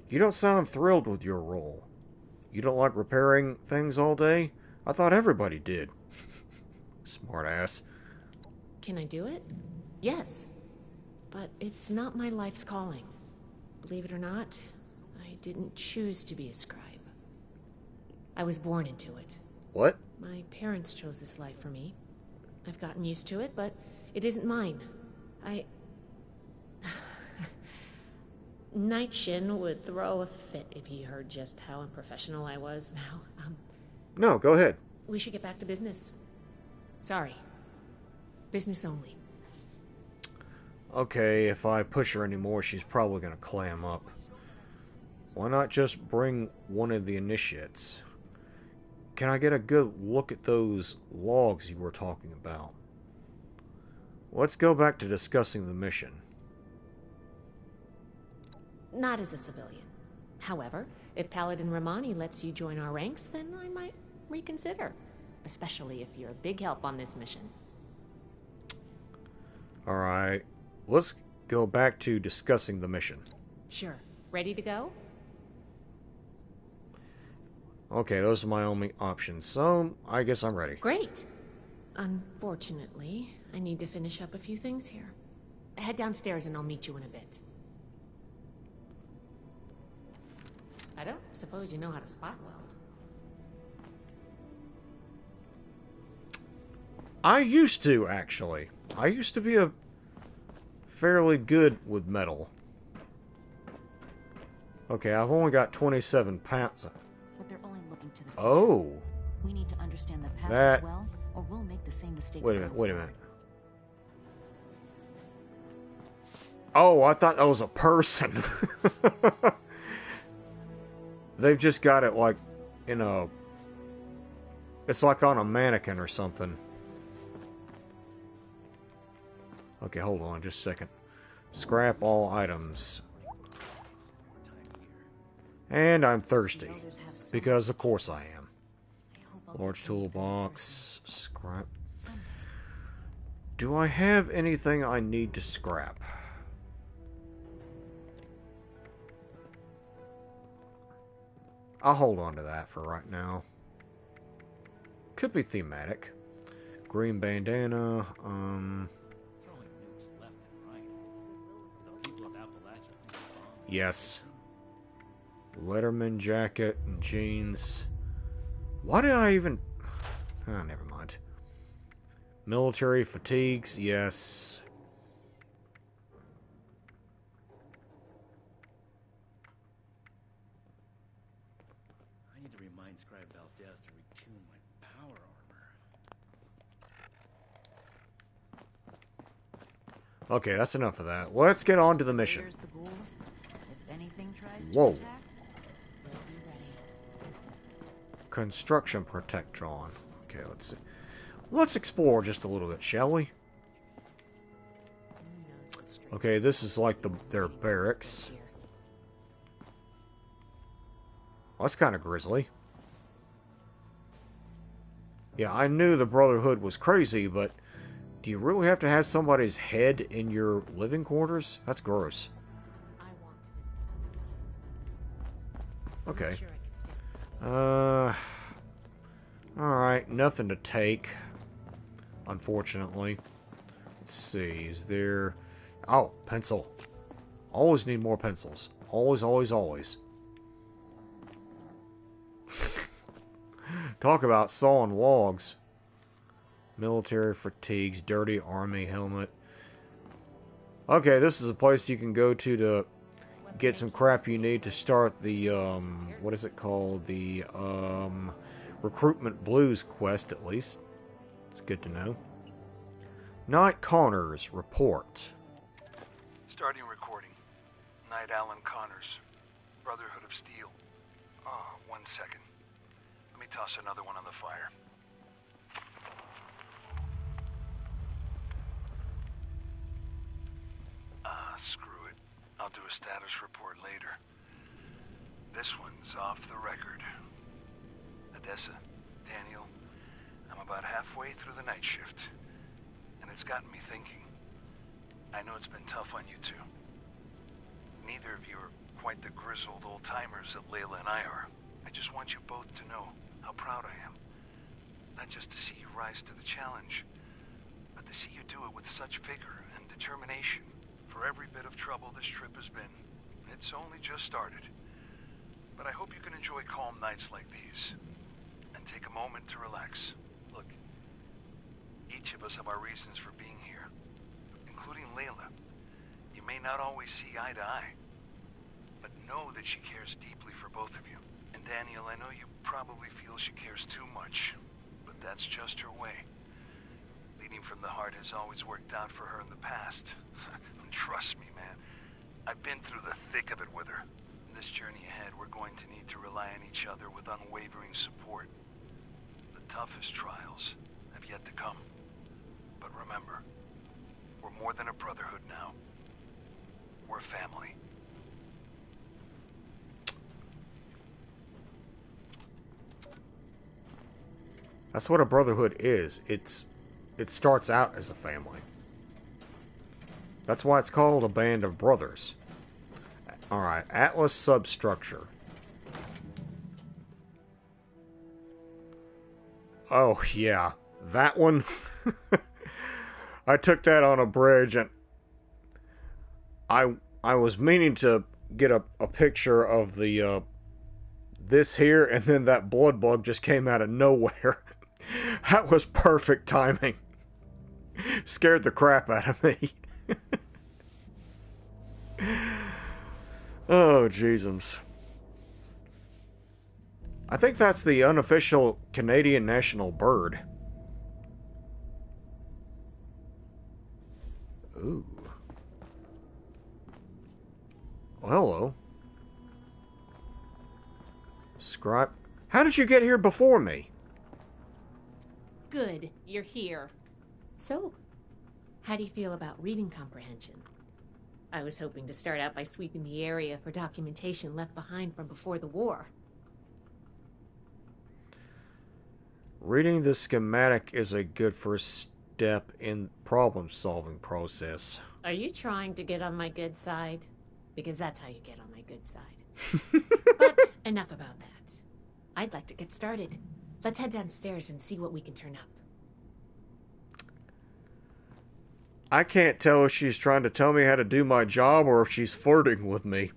You don't sound thrilled with your role. You don't like repairing things all day? I thought everybody did. Smartass. Can I do it? Yes. But it's not my life's calling. Believe it or not, I didn't choose to be a scribe. I was born into it. What? My parents chose this life for me. I've gotten used to it, but it isn't mine. Nightshin would throw a fit if he heard just how unprofessional I was now. No, go ahead. We should get back to business. Sorry. Business only. Okay, if I push her anymore, she's probably gonna clam up. Why not just bring one of the initiates? Can I get a good look at those logs you were talking about? Let's go back to discussing the mission. Not as a civilian. However, if Paladin Romani lets you join our ranks, then I might reconsider. Especially if you're a big help on this mission. Alright, let's go back to discussing the mission. Sure. Ready to go? Okay, those are my only options, so I guess I'm ready. Great. Unfortunately, I need to finish up a few things here. Head downstairs and I'll meet you in a bit. I don't suppose you know how to spot weld. I used to, actually. I used to be a fairly good with metal. Okay, I've only got 27 pounds. But they're only looking to the future. Oh. We need to understand the past That... as well, or we'll make the same mistakes. Wait a minute. Oh, I thought that was a person. They've just got it like in a... It's like on a mannequin or something. Okay, hold on just a second. Scrap all items. And I'm thirsty. Because of course I am. Large toolbox. Scrap. Do I have anything I need to scrap? I'll hold on to that for right now. Could be thematic. Green bandana. Yes. Letterman jacket and jeans. Why did I even... Oh, never mind. Military fatigues, yes. I need to remind Scribe Valdez to retune my power armor. Okay, that's enough of that. Let's get on to the mission. There's the ghouls. If anything tries to Whoa. attack, they'll be ready. Construction Protectron. Okay, let's see. Let's explore just a little bit, shall we? Okay, this is like their barracks. Well, that's kind of grisly. Yeah, I knew the Brotherhood was crazy, but do you really have to have somebody's head in your living quarters? That's gross. Okay. Alright, nothing to take. Unfortunately. Let's see, is there... Oh, pencil. Always need more pencils. Always, always, always. Talk about sawing logs. Military fatigues, dirty army helmet. Okay, this is a place you can go to get some crap you need to start the, what is it called? The, Recruitment Blues quest, at least. It's good to know. Knight Connors, report. Starting recording. Knight Alan Connors, Brotherhood of Steel. Oh, 1 second. Let me toss another one on the fire. Screw it. I'll do a status report later. This one's off the record. Odessa, Daniel, I'm about halfway through the night shift, and it's gotten me thinking. I know it's been tough on you two. Neither of you are quite the grizzled old-timers that Layla and I are. I just want you both to know how proud I am. Not just to see you rise to the challenge, but to see you do it with such vigor and determination. For every bit of trouble this trip has been, it's only just started. But I hope you can enjoy calm nights like these, and take a moment to relax. Look, each of us have our reasons for being here, including Layla. You may not always see eye to eye, but know that she cares deeply for both of you. And Daniel, I know you probably feel she cares too much, but that's just her way. Leading from the heart has always worked out for her in the past. Trust me, man. I've been through the thick of it with her. In this journey ahead, we're going to need to rely on each other with unwavering support. The toughest trials have yet to come. But remember, we're more than a brotherhood now. We're family. That's what a brotherhood is. It starts out as a family. That's why it's called a band of brothers. Alright, Atlas substructure. Oh, yeah. That one. I took that on a bridge, and I was meaning to get a picture of the this here, and then that blood bug just came out of nowhere. That was perfect timing. Scared the crap out of me. Oh, jeezums. I think that's the unofficial Canadian national bird. Ooh. Well, hello. Scribe. How did you get here before me? Good, you're here. So, how do you feel about reading comprehension? I was hoping to start out by sweeping the area for documentation left behind from before the war. Reading the schematic is a good first step in problem-solving process. Are you trying to get on my good side? Because that's how you get on my good side. But enough about that. I'd like to get started. Let's head downstairs and see what we can turn up. I can't tell if she's trying to tell me how to do my job or if she's flirting with me.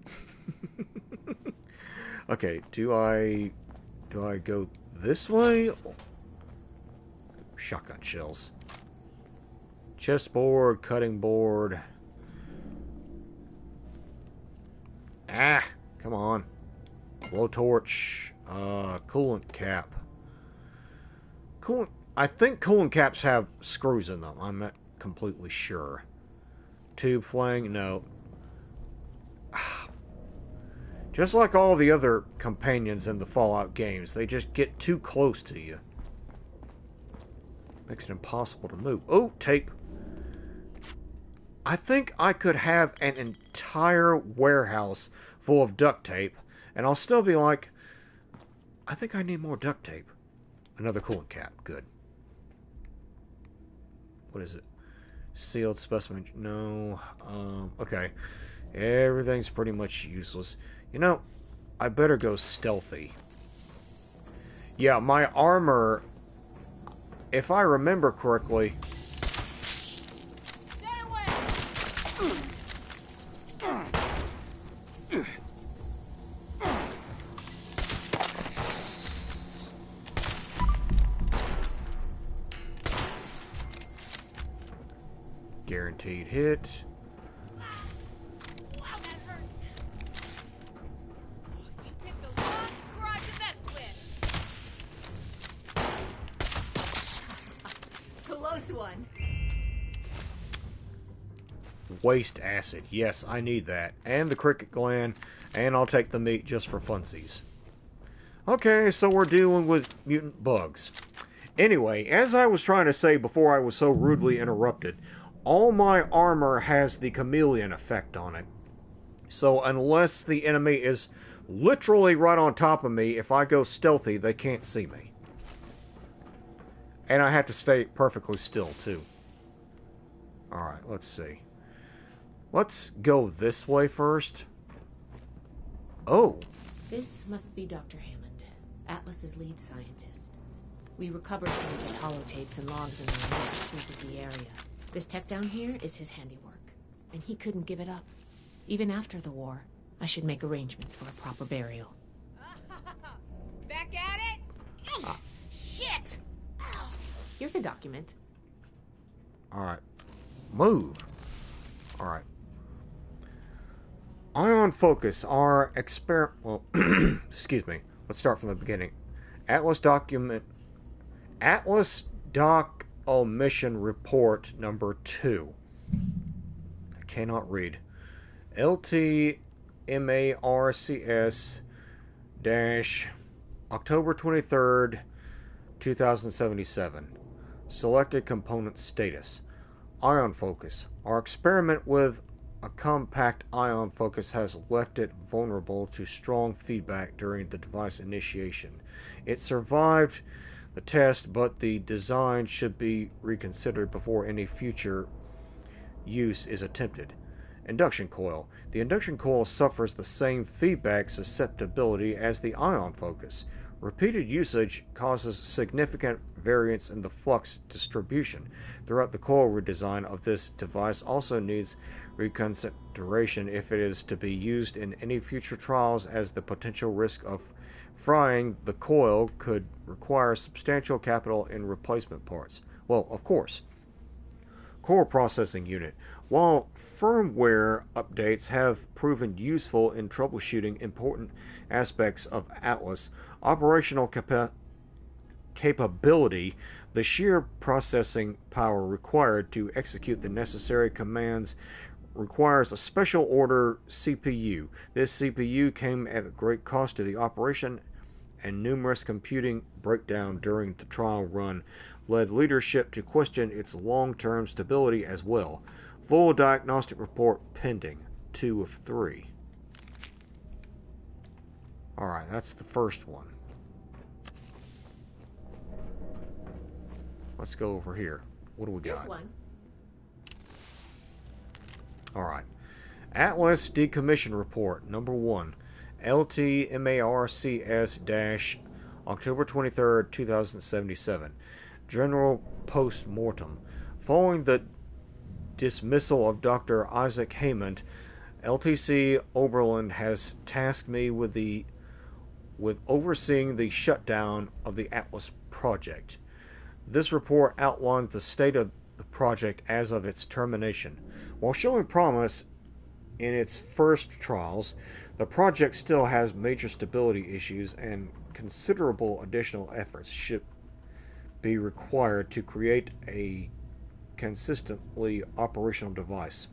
Okay, do I go this way? Shotgun shells. Chessboard, cutting board. Ah, come on. Blowtorch, coolant cap. Coolant. I think coolant caps have screws in them. I'm not completely sure. Tube flang, no. Just like all the other companions in the Fallout games, they just get too close to you. Makes it impossible to move. Oh, tape. I think I could have an entire warehouse full of duct tape, and I'll still be like, I think I need more duct tape. Another coolant cap. Good. What is it? Sealed specimen. No. Okay. Everything's pretty much useless. You know, I better go stealthy. Yeah, my armor, if I remember correctly... Stay away! Guaranteed hit. One. Waste acid. Yes, I need that. And the cricket gland. And I'll take the meat just for funsies. Okay, so we're dealing with mutant bugs. Anyway, as I was trying to say before I was so rudely interrupted, all my armor has the chameleon effect on it. So unless the enemy is literally right on top of me, if I go stealthy, they can't see me. And I have to stay perfectly still, too. Alright, let's see. Let's go this way first. Oh! This must be Dr. Hammond, Atlas's lead scientist. We recovered some of his holotapes and logs in the last sweep of the area. This tech down here is his handiwork, and he couldn't give it up. Even after the war, I should make arrangements for a proper burial. Back at it? Shit! Here's a document. Alright. Move. Alright. Ion focus. Our well, excuse me. Let's start from the beginning. Atlas document. Atlas Doc Omission Report number 2. I cannot read. LTMARCS dash October 23rd, 2077. Selected component status. Ion focus. Our experiment with a compact ion focus has left it vulnerable to strong feedback during the device initiation. It survived the test, but the design should be reconsidered before any future use is attempted. Induction coil. The induction coil suffers the same feedback susceptibility as the ion focus. Repeated usage causes significant variance in the flux distribution. Throughout the coil redesign of this device also needs reconsideration if it is to be used in any future trials, as the potential risk of frying the coil could require substantial capital in replacement parts. Well, of course. Core processing unit. While firmware updates have proven useful in troubleshooting important aspects of Atlas, operational capability, the sheer processing power required to execute the necessary commands requires a special order CPU. This CPU came at a great cost to the operation, and numerous computing breakdown during the trial run led leadership to question its long-term stability as well. Full diagnostic report pending. 2 of 3. Alright, that's the first one. Let's go over here. What do we got? Here's one. Alright. Atlas Decommission Report, number 1. LTMARCS- October 23rd, 2077. General Post-Mortem. Following the dismissal of Dr. Isaac Hammond, LTC Oberlin has tasked me with the with overseeing the shutdown of the Atlas project. This report outlines the state of the project as of its termination. While showing promise in its first trials, the project still has major stability issues and considerable additional efforts should be required to create a consistently operational device.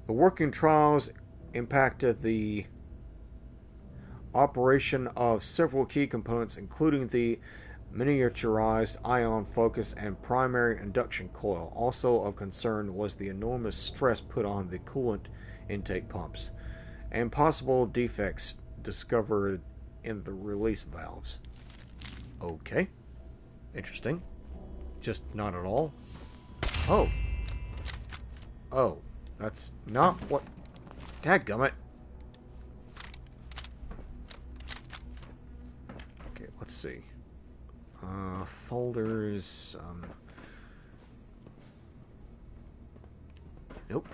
The working trials impacted the operation of several key components, including the miniaturized ion focus and primary induction coil. Also of concern was the enormous stress put on the coolant intake pumps and possible defects discovered in the release valves. Okay. Interesting. Just not at all. Oh. Oh. That's not what... Dadgummit. Okay, let's see. Folders... Nope.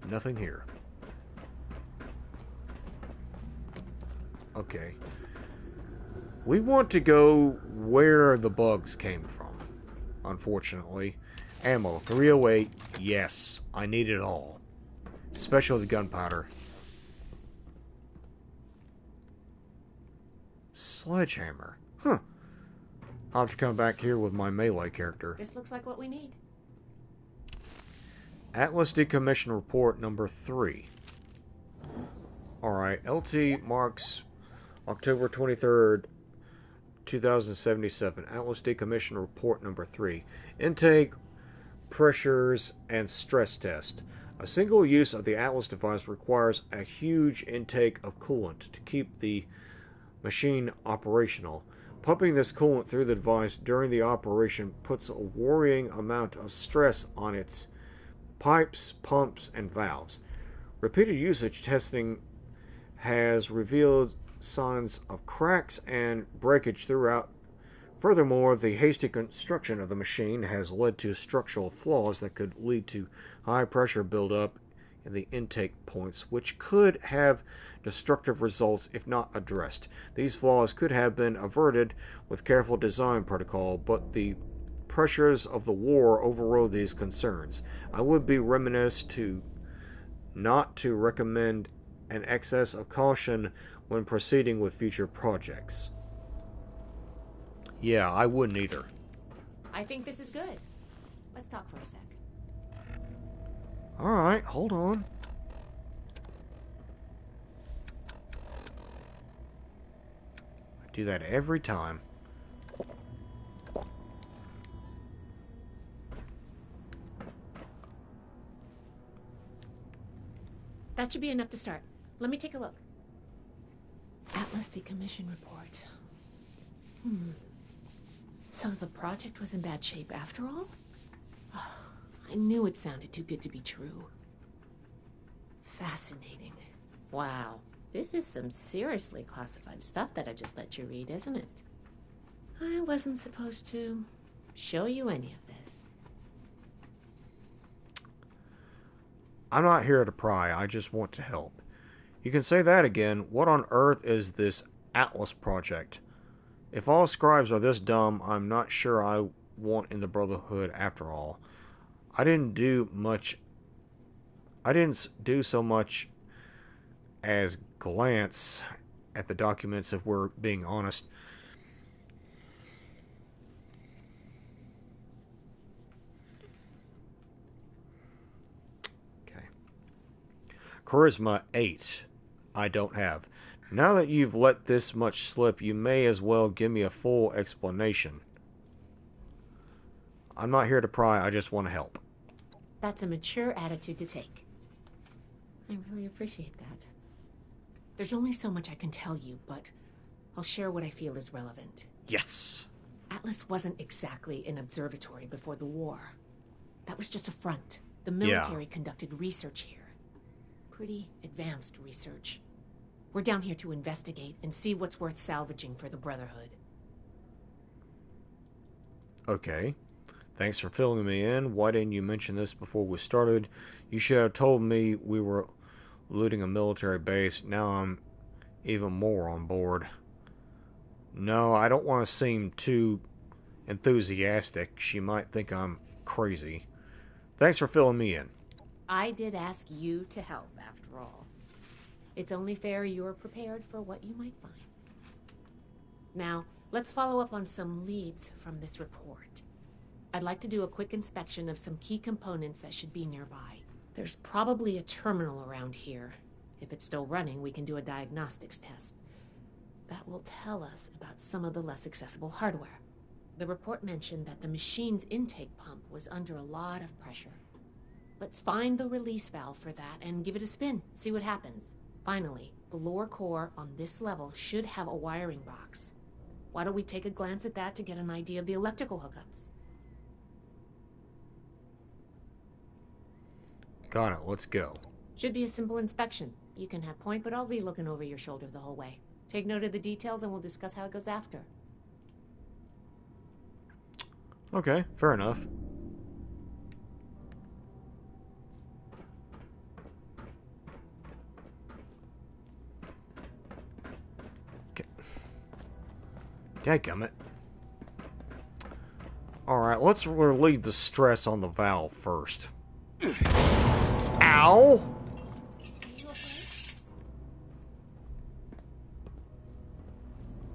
Nothing here. Okay. We want to go where the bugs came from, unfortunately. Ammo, 308, yes, I need it all. Especially the gunpowder. Sledgehammer, huh. I'll have to come back here with my melee character. This looks like what we need. Atlas Decommission Report number 3. Alright, LT marks October 23rd, 2077. Atlas Decommission Report number 3. Intake, pressures, and stress test. A single use of the Atlas device requires a huge intake of coolant to keep the machine operational. Pumping this coolant through the device during the operation puts a worrying amount of stress on its pipes, pumps, and valves. Repeated usage testing has revealed signs of cracks and breakage throughout. Furthermore, the hasty construction of the machine has led to structural flaws that could lead to high pressure buildup in the intake points, which could have destructive results if not addressed. These flaws could have been averted with careful design protocol, but the pressures of the war overrode these concerns. I would be remiss not to recommend an excess of caution when proceeding with future projects. Yeah, I wouldn't either. I think this is good. Let's talk for a sec. Alright, hold on. I do that every time. That should be enough to start. Let me take a look. Atlas Decommission Report. So the project was in bad shape after all? Oh, I knew it sounded too good to be true. Fascinating. Wow. This is some seriously classified stuff that I just let you read, isn't it? I wasn't supposed to show you any of this. I'm not here to pry, I just want to help. You can say that again. What on earth is this Atlas project? If all scribes are this dumb, I'm not sure I want in the Brotherhood after all. I didn't do so much as glance at the documents if we're being honest. Okay. Charisma 8. I don't have. Now that you've let this much slip, you may as well give me a full explanation. I'm not here to pry, I just want to help. That's a mature attitude to take. I really appreciate that. There's only so much I can tell you, but I'll share what I feel is relevant. Yes. Atlas wasn't exactly an observatory before the war. That was just a front. The military conducted research here. Pretty advanced research. We're down here to investigate and see what's worth salvaging for the Brotherhood. Okay. Thanks for filling me in. Why didn't you mention this before we started? You should have told me we were looting a military base. Now I'm even more on board. No, I don't want to seem too enthusiastic. She might think I'm crazy. Thanks for filling me in. I did ask you to help, after all. It's only fair you're prepared for what you might find. Now, let's follow up on some leads from this report. I'd like to do a quick inspection of some key components that should be nearby. There's probably a terminal around here. If it's still running, we can do a diagnostics test. That will tell us about some of the less accessible hardware. The report mentioned that the machine's intake pump was under a lot of pressure. Let's find the release valve for that and give it a spin, see what happens. Finally, the lower core on this level should have a wiring box. Why don't we take a glance at that to get an idea of the electrical hookups? Got it, let's go. Should be a simple inspection. You can have point, but I'll be looking over your shoulder the whole way. Take note of the details and we'll discuss how it goes after. Okay, fair enough. Dadgummit. Alright, let's relieve the stress on the valve first. Ow!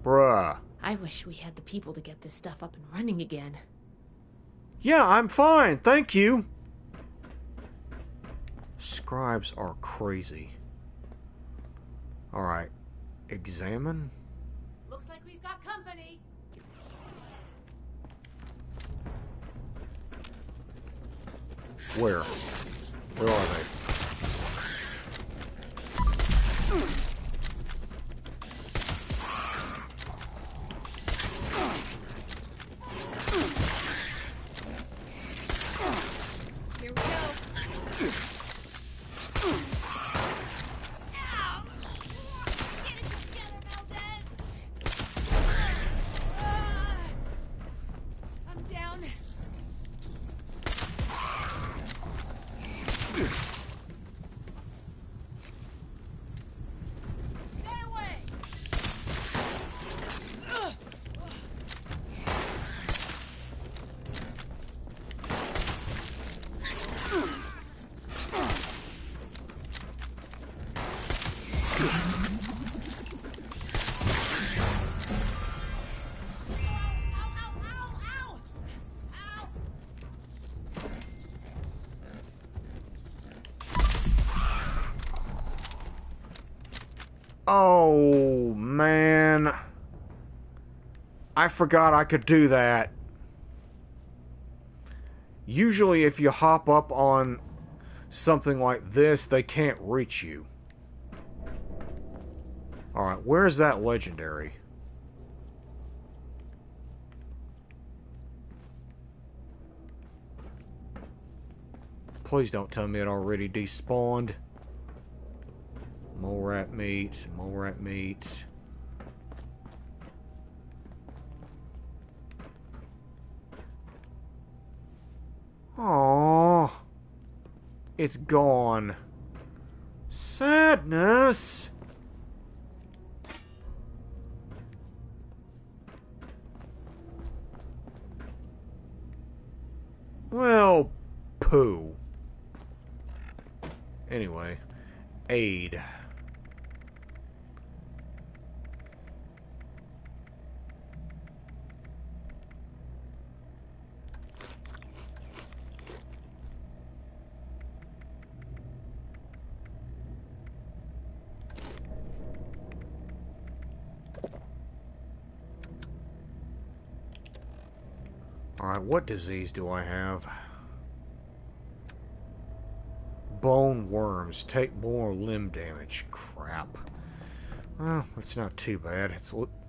Bruh. I wish we had the people to get this stuff up and running again. Yeah, I'm fine, thank you. Scribes are crazy. Alright. Examine? Looks like we've got company. Where? Where are they? Here we go. Ow! Get it together, Valdez! I'm down. Stay away! Oh, man. I forgot I could do that. Usually if you hop up on something like this, they can't reach you. Alright, where's that legendary? Please don't tell me it already despawned. Mole rat meat, mole rat meat. Aww. It's gone. Sadness. Well, poo. Anyway, aid. Alright, what disease do I have? Bone worms. Take more limb damage. Crap. Well, it's not too bad.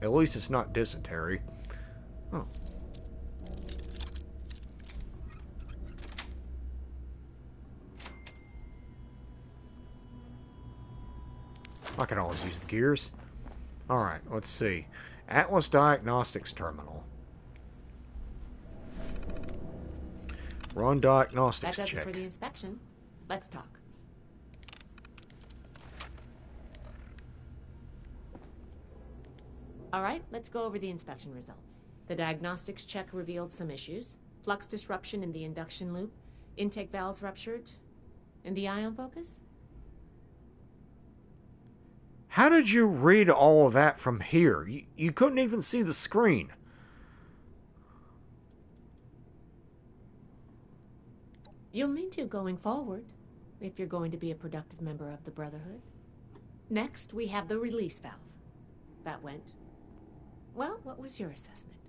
At least it's not dysentery. Oh. I can always use the gears. Alright, let's see. Atlas Diagnostics Terminal. Run diagnostics That does check. it for the inspection. Let's talk. All right, let's go over the inspection results. The diagnostics check revealed some issues. Flux disruption in the induction loop, intake valves ruptured, and the ion focus? How did you read all of that from here? You couldn't even see the screen. You'll need to going forward, if you're going to be a productive member of the Brotherhood. Next, we have the release valve. That went... Well, what was your assessment?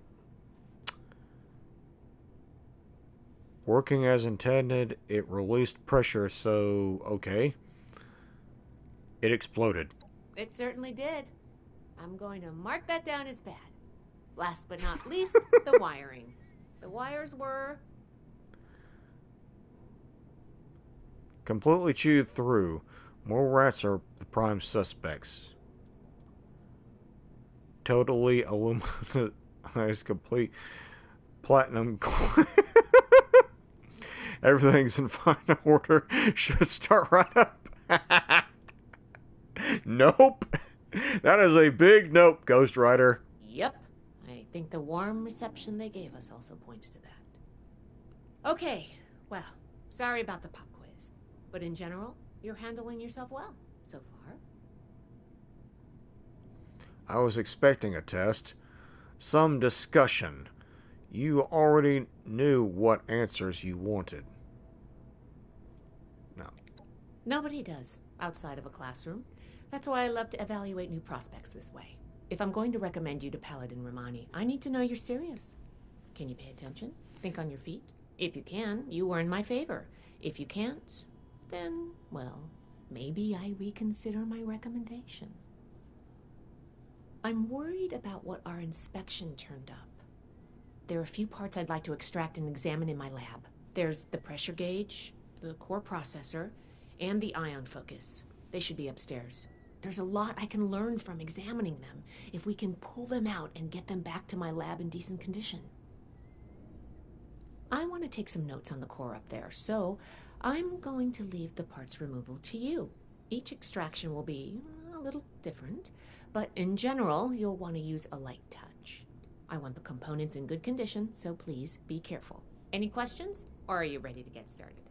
Working as intended, it released pressure, so okay. It exploded. It certainly did. I'm going to mark that down as bad. Last but not least, the wiring. The wires were... completely chewed through. More rats are the prime suspects. Totally illuminized, complete platinum. Everything's in fine order. Should start right up. Nope. That is a big nope, Ghost Rider. Yep. I think the warm reception they gave us also points to that. Okay, well, sorry about the pop quiz. But in general, you're handling yourself well so far. I was expecting a test. Some discussion. You already knew what answers you wanted. No. Nobody does, outside of a classroom. That's why I love to evaluate new prospects this way. If I'm going to recommend you to Paladin Romani, I need to know you're serious. Can you pay attention? Think on your feet? If you can, you are in my favor. If you can't, then, well, maybe I reconsider my recommendation. I'm worried about what our inspection turned up. There are a few parts I'd like to extract and examine in my lab. There's the pressure gauge, the core processor, and the ion focus. They should be upstairs. There's a lot I can learn from examining them if we can pull them out and get them back to my lab in decent condition. I want to take some notes on the core up there, so I'm going to leave the parts removal to you. Each extraction will be a little different, but in general, you'll want to use a light touch. I want the components in good condition, so please be careful. Any questions, or are you ready to get started?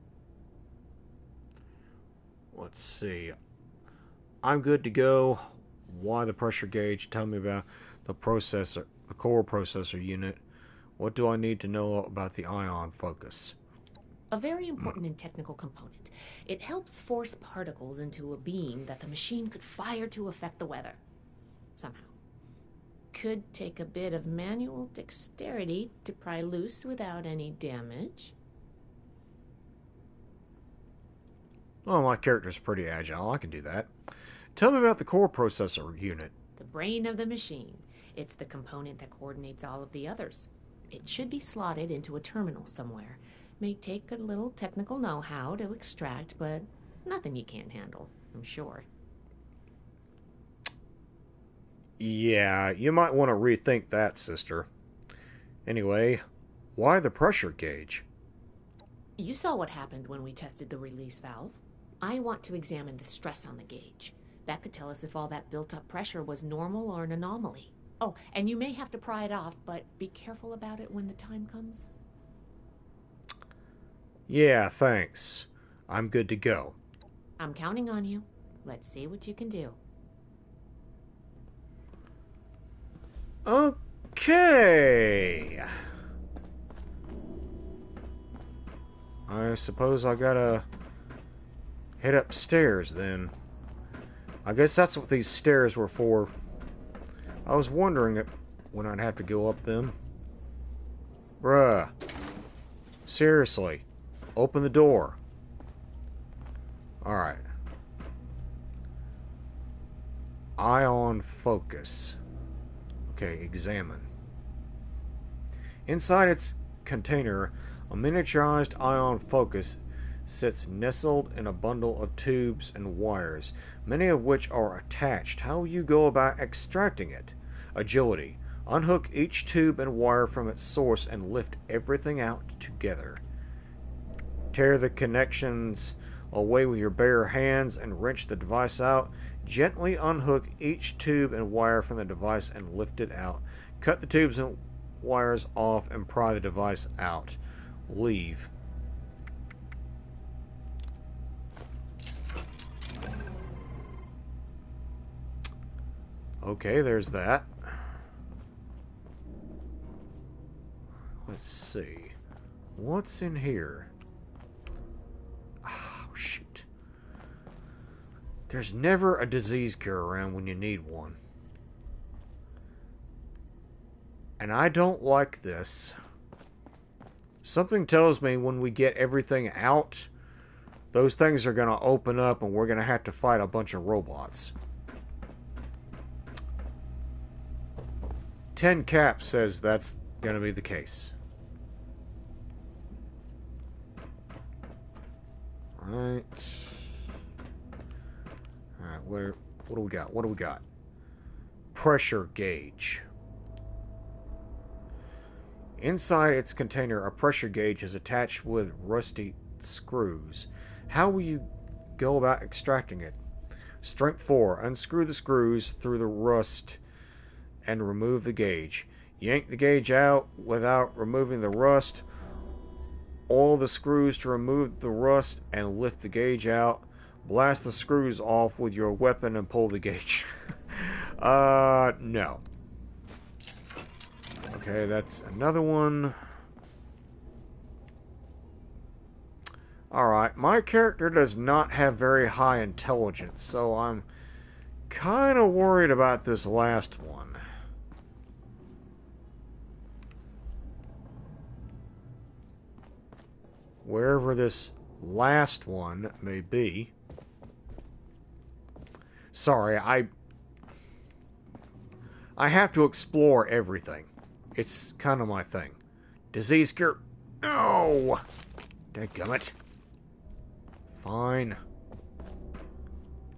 Let's see. I'm good to go. Why the pressure gauge? Tell me about the processor, the core processor unit. What do I need to know about the ion focus? A very important and technical component. It helps force particles into a beam that the machine could fire to affect the weather. Somehow. Could take a bit of manual dexterity to pry loose without any damage. Well, my character's pretty agile. I can do that. Tell me about the core processor unit. The brain of the machine. It's the component that coordinates all of the others. It should be slotted into a terminal somewhere. May take a little technical know-how to extract, but nothing you can't handle, I'm sure. Yeah, you might want to rethink that, sister. Anyway, why the pressure gauge? You saw what happened when we tested the release valve. I want to examine the stress on the gauge. That could tell us if all that built-up pressure was normal or an anomaly. Oh, and you may have to pry it off, but be careful about it when the time comes. Yeah, thanks. I'm good to go. I'm counting on you. Let's see what you can do. Okay. I suppose I gotta head upstairs then. I guess that's what these stairs were for. I was wondering when I'd have to go up them. Bruh. Seriously. Open the door. Alright. Ion focus. Okay, examine. Inside its container, a miniaturized ion focus sits nestled in a bundle of tubes and wires, many of which are attached. How will you go about extracting it? Agility. Unhook each tube and wire from its source and lift everything out together. Tear the connections away with your bare hands and wrench the device out. Gently unhook each tube and wire from the device and lift it out. Cut the tubes and wires off and pry the device out. Leave. Okay, there's that. Let's see. What's in here? Oh, shoot. There's never a disease cure around when you need one. And I don't like this. Something tells me when we get everything out, those things are going to open up and we're going to have to fight a bunch of robots. 10 Cap says that's going to be the case. Alright. Alright, what do we got? What do we got? Pressure gauge. Inside its container, a pressure gauge is attached with rusty screws. How will you go about extracting it? Strength 4. Unscrew the screws through the rust and remove the gauge. Yank the gauge out without removing the rust. Oil the screws to remove the rust and lift the gauge out. Blast the screws off with your weapon and pull the gauge. No. Okay, that's another one. Alright, my character does not have very high intelligence, so I'm kind of worried about this last one. Wherever this last one may be. Sorry, I have to explore everything. It's kind of my thing. Disease cure. No! Dadgummit. Fine.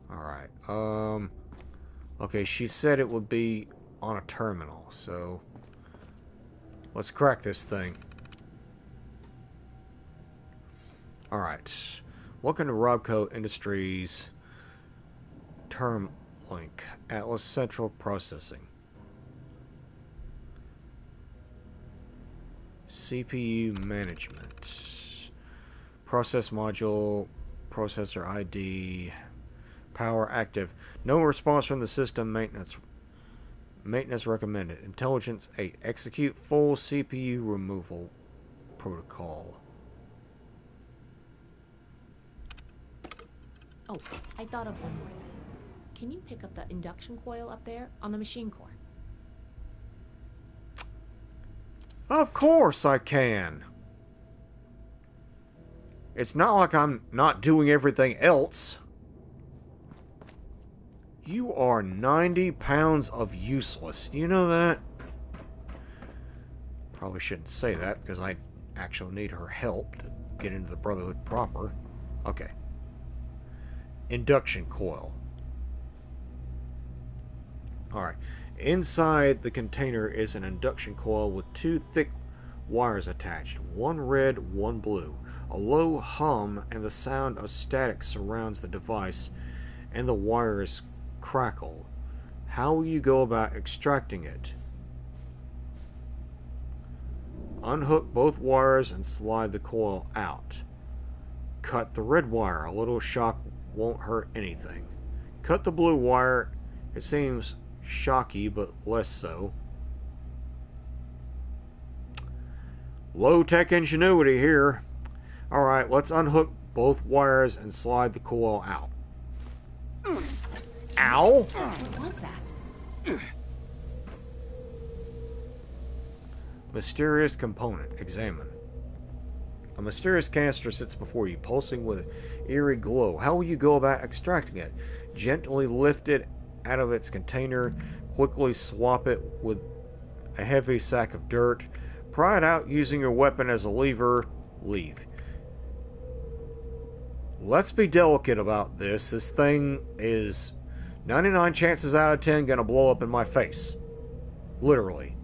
Alright, okay, she said it would be on a terminal, so let's crack this thing. Alright. Welcome to Robco Industries Term Link. Atlas Central Processing. CPU Management. Process Module. Processor ID. Power active. No response from the system. Maintenance. Maintenance recommended. Intelligence 8. Execute full CPU removal protocol. Oh, I thought of one more thing. Can you pick up the induction coil up there on the machine core? Of course I can. It's not like I'm not doing everything else. You are 90 pounds of useless. You know that? Probably shouldn't say that because I actually need her help to get into the Brotherhood proper. Okay. Induction coil. Alright. Inside the container is an induction coil with two thick wires attached. One red, one blue. A low hum and the sound of static surrounds the device, and the wires crackle. How will you go about extracting it? Unhook both wires and slide the coil out. Cut the red wire. A little shock won't hurt anything. Cut the blue wire. It seems shocky, but less so. Low-tech ingenuity here. Alright, let's unhook both wires and slide the coil out. Ow! What was that? Mysterious component. Examine. A mysterious canister sits before you, pulsing with eerie glow. How will you go about extracting it? Gently lift it out of its container. Quickly swap it with a heavy sack of dirt. Pry it out using your weapon as a lever. Leave. Let's be delicate about this. This thing is 99 chances out of 10 gonna blow up in my face. Literally.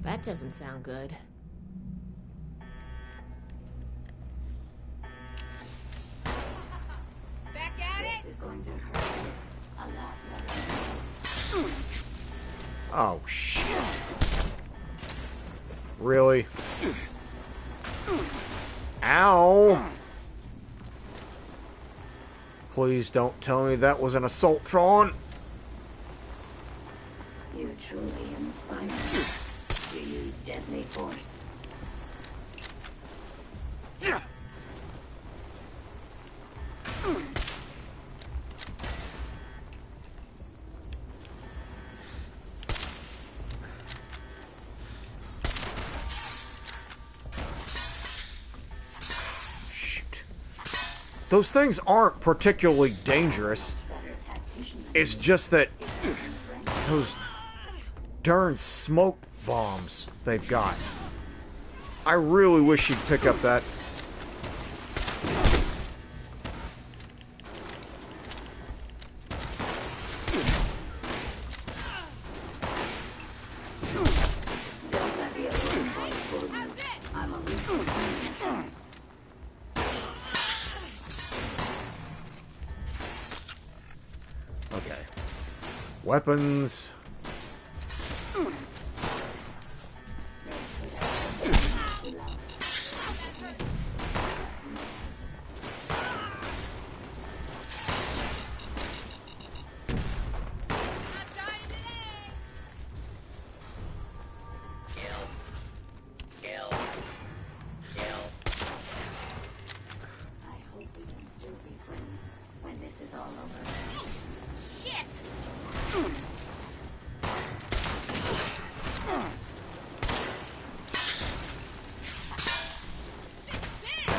That doesn't sound good. Back at it? Oh, shit. Really? Ow! Please don't tell me that was an Assaultron. You truly inspire me to use deadly force. Shoot. Those things aren't particularly dangerous. It's just that those darn smoke bombs they've got. I really wish you'd pick up that. Okay. Weapons.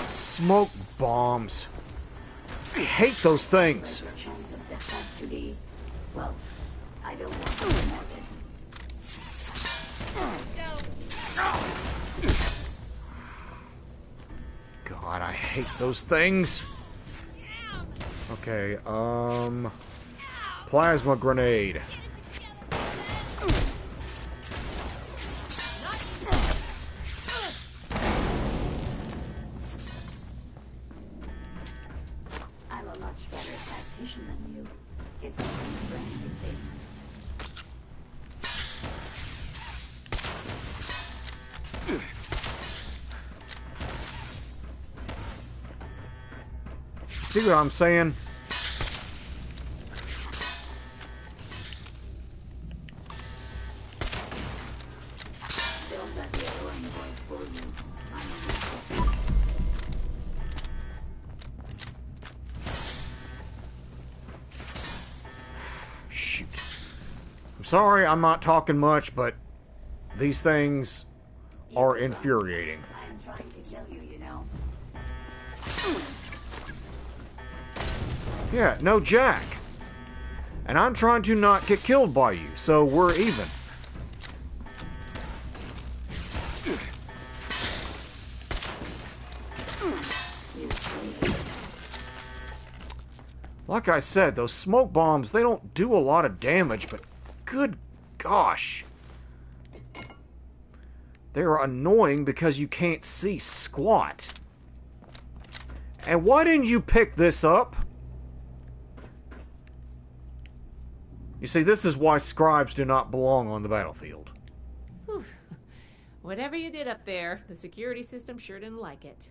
Smoke bombs. I hate those things. Your chance of success to be, well, I don't want to promote it. God, I hate those things. Okay, plasma grenade. I'm a much better tactician than you. It's all in the brain, you see. See what I'm saying? Don't let the alluring voice fool you. Shoot. I'm sorry I'm not talking much, but these things are infuriating. I am trying to kill you, you know. Yeah, no Jack. And I'm trying to not get killed by you, so we're even. Like I said, those smoke bombs, they don't do a lot of damage, but good gosh. They're annoying because you can't see squat. And why didn't you pick this up? You see, this is why scribes do not belong on the battlefield. Whew. Whatever you did up there, the security system sure didn't like it.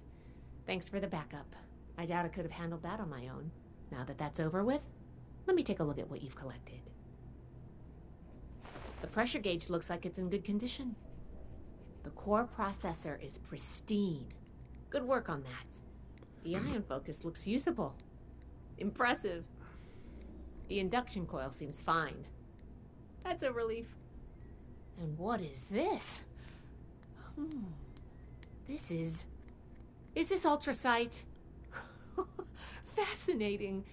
Thanks for the backup. I doubt I could have handled that on my own. Now that that's over with, let me take a look at what you've collected. The pressure gauge looks like it's in good condition. The core processor is pristine. Good work on that. The ion focus looks usable. Impressive. The induction coil seems fine. That's a relief. And what is this? This is... Is this ultrasight? Fascinating.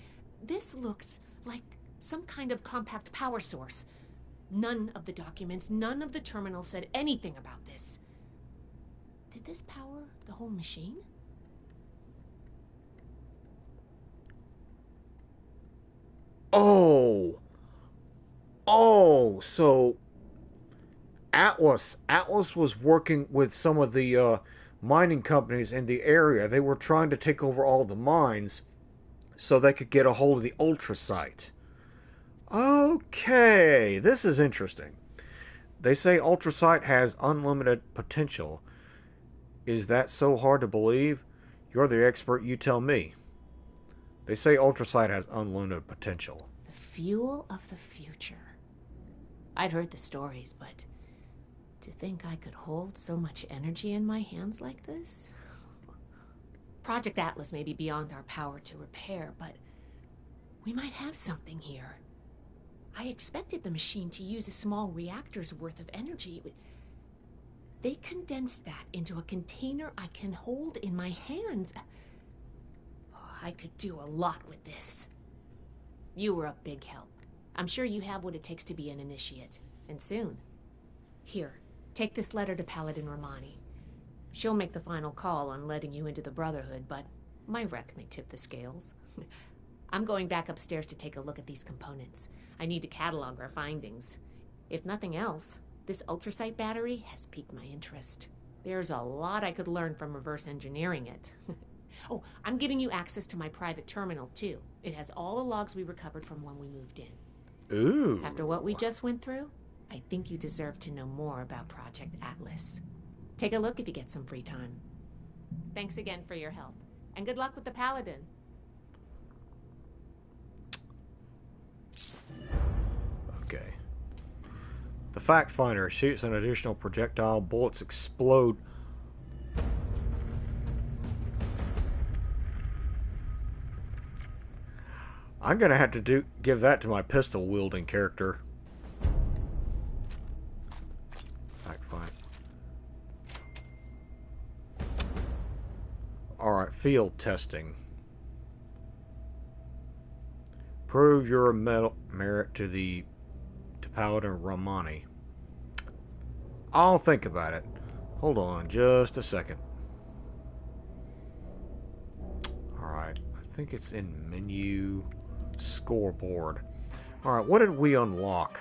This looks like some kind of compact power source. None of the documents, none of the terminals said anything about this. Did this power the whole machine? Oh, so Atlas was working with some of the mining companies in the area. They were trying to take over all the mines. so they could get a hold of the ultrasight. Okay, this is interesting. They say ultrasight has unlimited potential. Is that so hard to believe? You're the expert, you tell me. They say ultrasight has unlimited potential. The fuel of the future. I'd heard the stories, but to think I could hold so much energy in my hands like this? Project Atlas may be beyond our power to repair, but we might have something here. I expected the machine to use a small reactor's worth of energy. They condensed that into a container I can hold in my hands. I could do a lot with this. You were a big help. I'm sure you have what it takes to be an initiate. And soon. Here, take this letter to Paladin Romani. She'll make the final call on letting you into the Brotherhood, but my wreck may tip the scales. I'm going back upstairs to take a look at these components. I need to catalog our findings. If nothing else, this ultrasight battery has piqued my interest. There's a lot I could learn from reverse engineering it. Oh, I'm giving you access to my private terminal, too. It has all the logs we recovered from when we moved in. Ooh. After what we just went through, I think you deserve to know more about Project Atlas. Take a look if you get some free time. Thanks again for your help. And good luck with the Paladin. Okay. The fact finder shoots an additional projectile. Bullets explode. I'm gonna have to give that to my pistol wielding character. Fact find. Alright, field testing. Prove your merit to Paladin Romani. I'll think about it. Hold on just a second. Alright, I think it's in menu scoreboard. Alright, what did we unlock?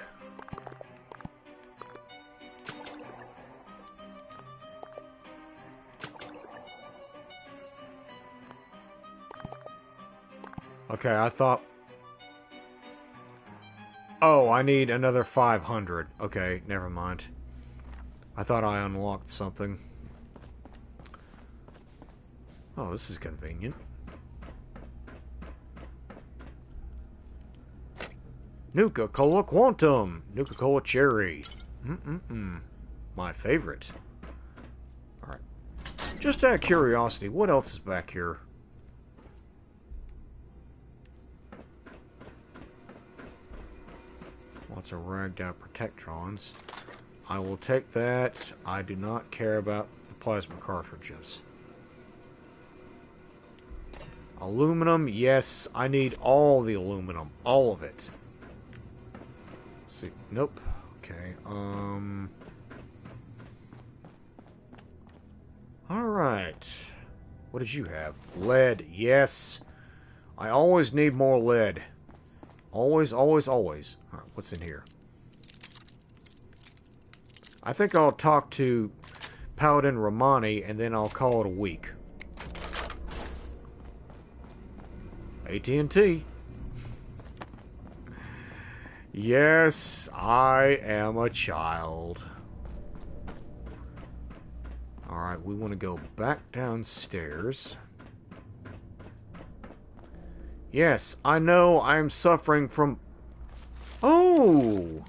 Okay, I thought... Oh, I need another 500. Okay, never mind. I thought I unlocked something. Oh, this is convenient. Nuka-Cola Quantum! Nuka-Cola Cherry. My favorite. Alright. Just out of curiosity, what else is back here? Lots of ragged out protectrons. I will take that. I do not care about the plasma cartridges. Aluminum, yes. I need all the aluminum. All of it. See, nope. Okay, Alright. What did you have? Lead, yes. I always need more lead. Always, always, always. Alright, what's in here? I think I'll talk to Paladin Romani and then I'll call it a week. AT&T. Yes, I am a child. Alright, we want to go back downstairs. Yes, I know I'm suffering from... Oh!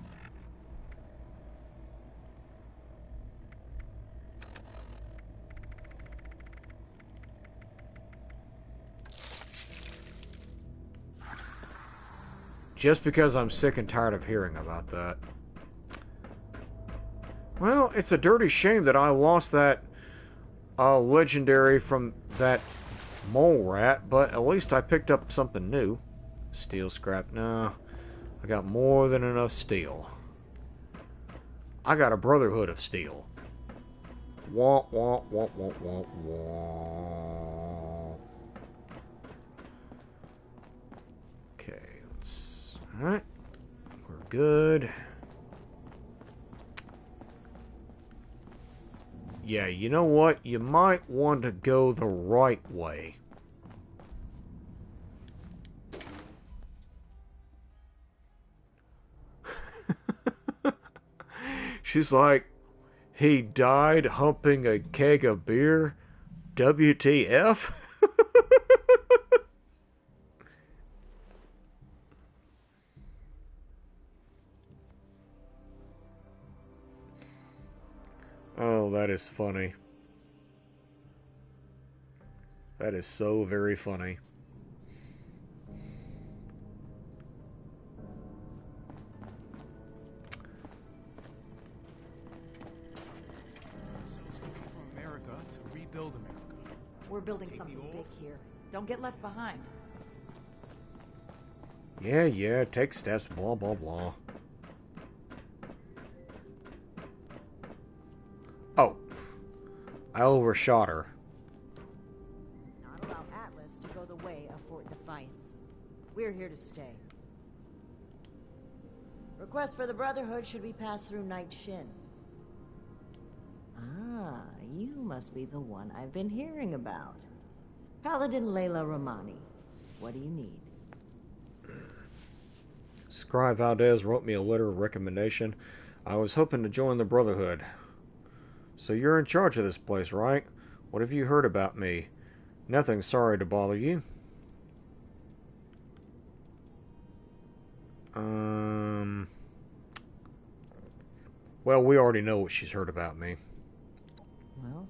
Just because I'm sick and tired of hearing about that. Well, it's a dirty shame that I lost that legendary from that mole rat, but at least I picked up something new. Steel scrap. No, I got more than enough steel. I got a Brotherhood of Steel. Wah, wah, wah, wah, wah, wah. Okay, let's... Alright. We're good. Yeah, you know what? You might want to go the right way. She's like, he died humping a keg of beer? WTF? Oh, that is funny. That is so very funny. From America to rebuild America. We're building something big here. Don't get left behind. Yeah, take steps, blah, blah, blah. Oh. I overshot her. Not allow Atlas to go the way of Fort Defiance. We're here to stay. Request for the Brotherhood should be passed through Night Shin. Ah, you must be the one I've been hearing about. Paladin Layla Romani. What do you need? Scribe Valdez wrote me a letter of recommendation. I was hoping to join the Brotherhood. So you're in charge of this place, right? What have you heard about me? Nothing, sorry to bother you. Well, we already know what she's heard about me. Well,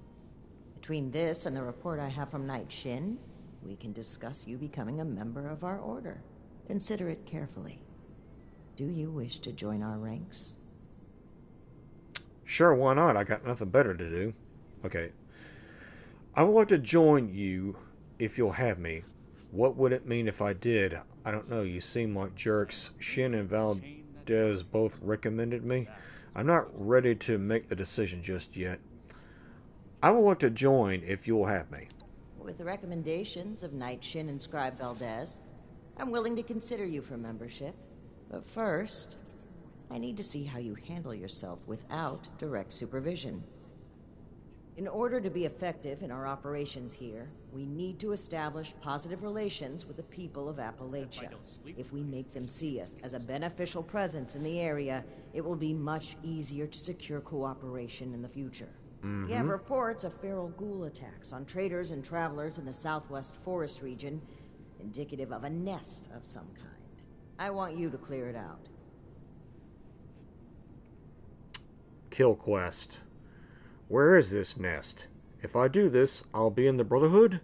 between this and the report I have from Night Shin, we can discuss you becoming a member of our order. Consider it carefully. Do you wish to join our ranks? Sure, why not? I got nothing better to do. Okay. I would like to join you if you'll have me. What would it mean if I did? I don't know. You seem like jerks. Shin and Valdez both recommended me. I'm not ready to make the decision just yet. I would like to join if you'll have me. With the recommendations of Night Shin and Scribe Valdez, I'm willing to consider you for membership. But first, I need to see how you handle yourself without direct supervision. In order to be effective in our operations here, we need to establish positive relations with the people of Appalachia. If we make them see us as a beneficial presence in the area, it will be much easier to secure cooperation in the future. We have reports of feral ghoul attacks on traders and travelers in the southwest forest region, indicative of a nest of some kind. I want you to clear it out. Kill quest. Where is this nest? If I do this, I'll be in the Brotherhood?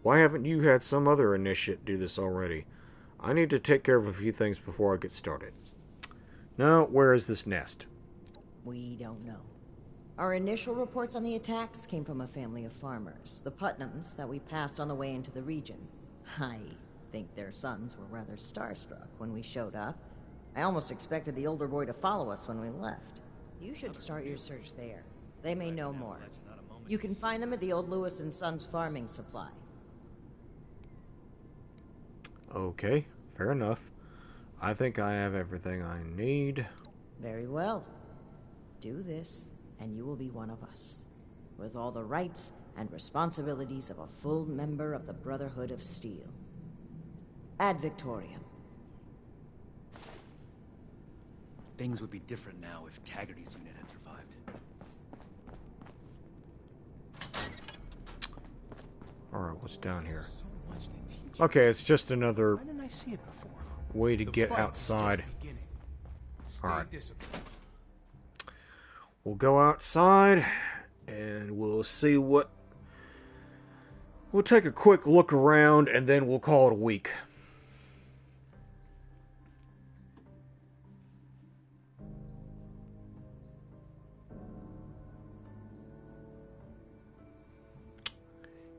Why haven't you had some other initiate do this already? I need to take care of a few things before I get started. Now, where is this nest? We don't know. Our initial reports on the attacks came from a family of farmers, the Putnams, that we passed on the way into the region. I think their sons were rather starstruck when we showed up. I almost expected the older boy to follow us when we left. You should start your search there. They may know more. You can find them at the old Lewis and Sons farming supply. Okay, fair enough. I think I have everything I need. Very well. Do this, and you will be one of us, with all the rights and responsibilities of a full member of the Brotherhood of Steel. Ad Victoriam. Things would be different now if Taggarty's unit had survived. Alright, what's down here? Okay, it's just another way to get outside. Alright. We'll go outside and we'll see what... We'll take a quick look around and then we'll call it a week.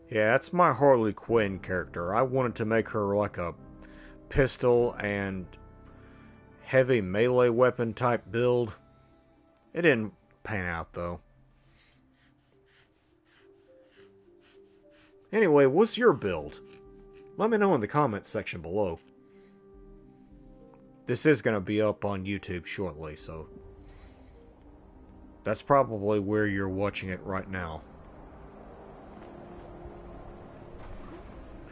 Yeah, that's my Harley Quinn character. I wanted to make her like a pistol and heavy melee weapon type build. It didn't pan out though. Anyway, what's your build? Let me know in the comments section below. This is going to be up on YouTube shortly, so that's probably where you're watching it right now.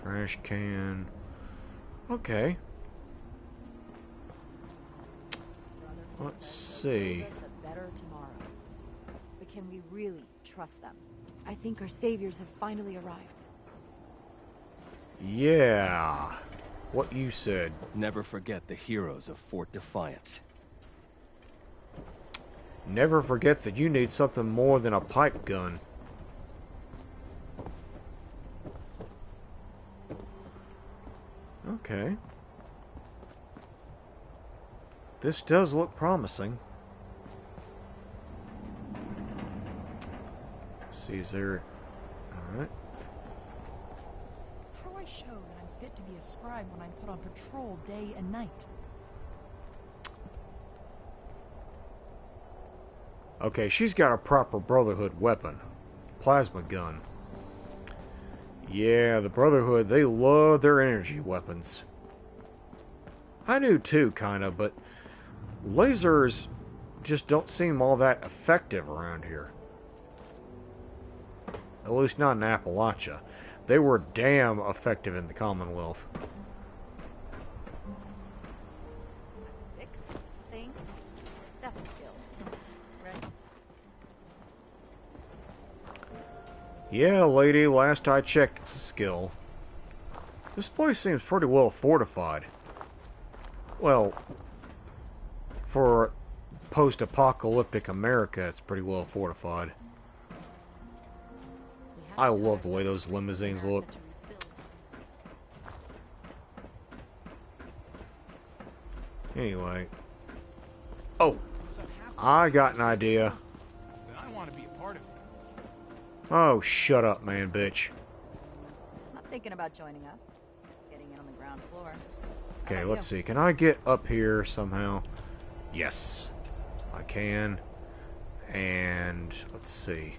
Trash can. Okay. Let's see. A better tomorrow. But can we really trust them? I think our saviors have finally arrived. Yeah, what you said. Never forget the heroes of Fort Defiance. Never forget that you need something more than a pipe gun. Okay. This does look promising. Let's see, is there... Alright. How do I show that I'm fit to be a scribe when I'm put on patrol day and night? Okay, she's got a proper Brotherhood weapon. Plasma gun. Yeah, the Brotherhood, they love their energy weapons. I do too, kinda, but lasers just don't seem all that effective around here. At least not in Appalachia. They were damn effective in the Commonwealth. Fix things? That's a skill. Right? Yeah, lady, last I checked, it's a skill. This place seems pretty well fortified. Well, for post-apocalyptic America, it's pretty well fortified. I love the way those limousines look. Anyway. Oh, I got an idea. Then I want to be a part of it. Oh, shut up, man, bitch. I'm thinking about joining up. Getting in on the ground floor. Okay, let's see. Can I get up here somehow? Yes, I can. And let's see.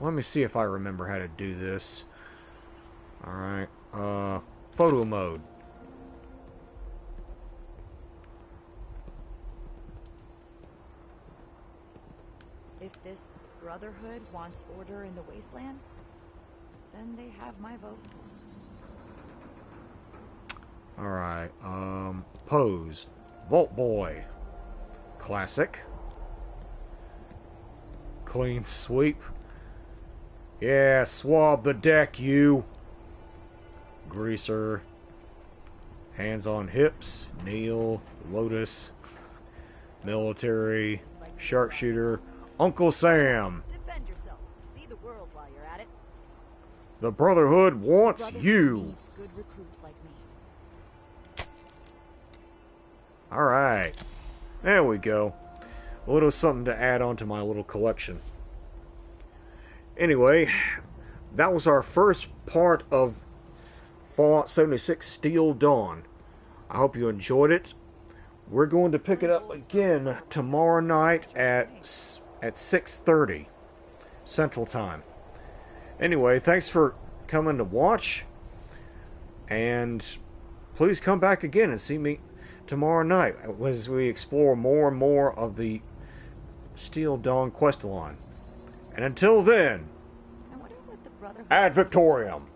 Let me see if I remember how to do this. Alright. Photo mode. If this Brotherhood wants order in the wasteland, then they have my vote. Alright, pose. Vault Boy. Classic. Clean sweep. Yeah, swab the deck, you. Greaser. Hands on hips. Kneel. Lotus. Military. Sharpshooter. Uncle Sam. Defend yourself. See the world while you're at it. The Brotherhood wants Brotherhood you. needs good recruits like me. Alright. There we go. A little something to add on to my little collection. Anyway, that was our first part of Fallout 76 Steel Dawn. I hope you enjoyed it. We're going to pick it up again tomorrow night at 6:30 Central Time. Anyway, thanks for coming to watch. And please come back again and see me tomorrow night as we explore more and more of the Steel Dawn quest line. And until then, ad Victoriam.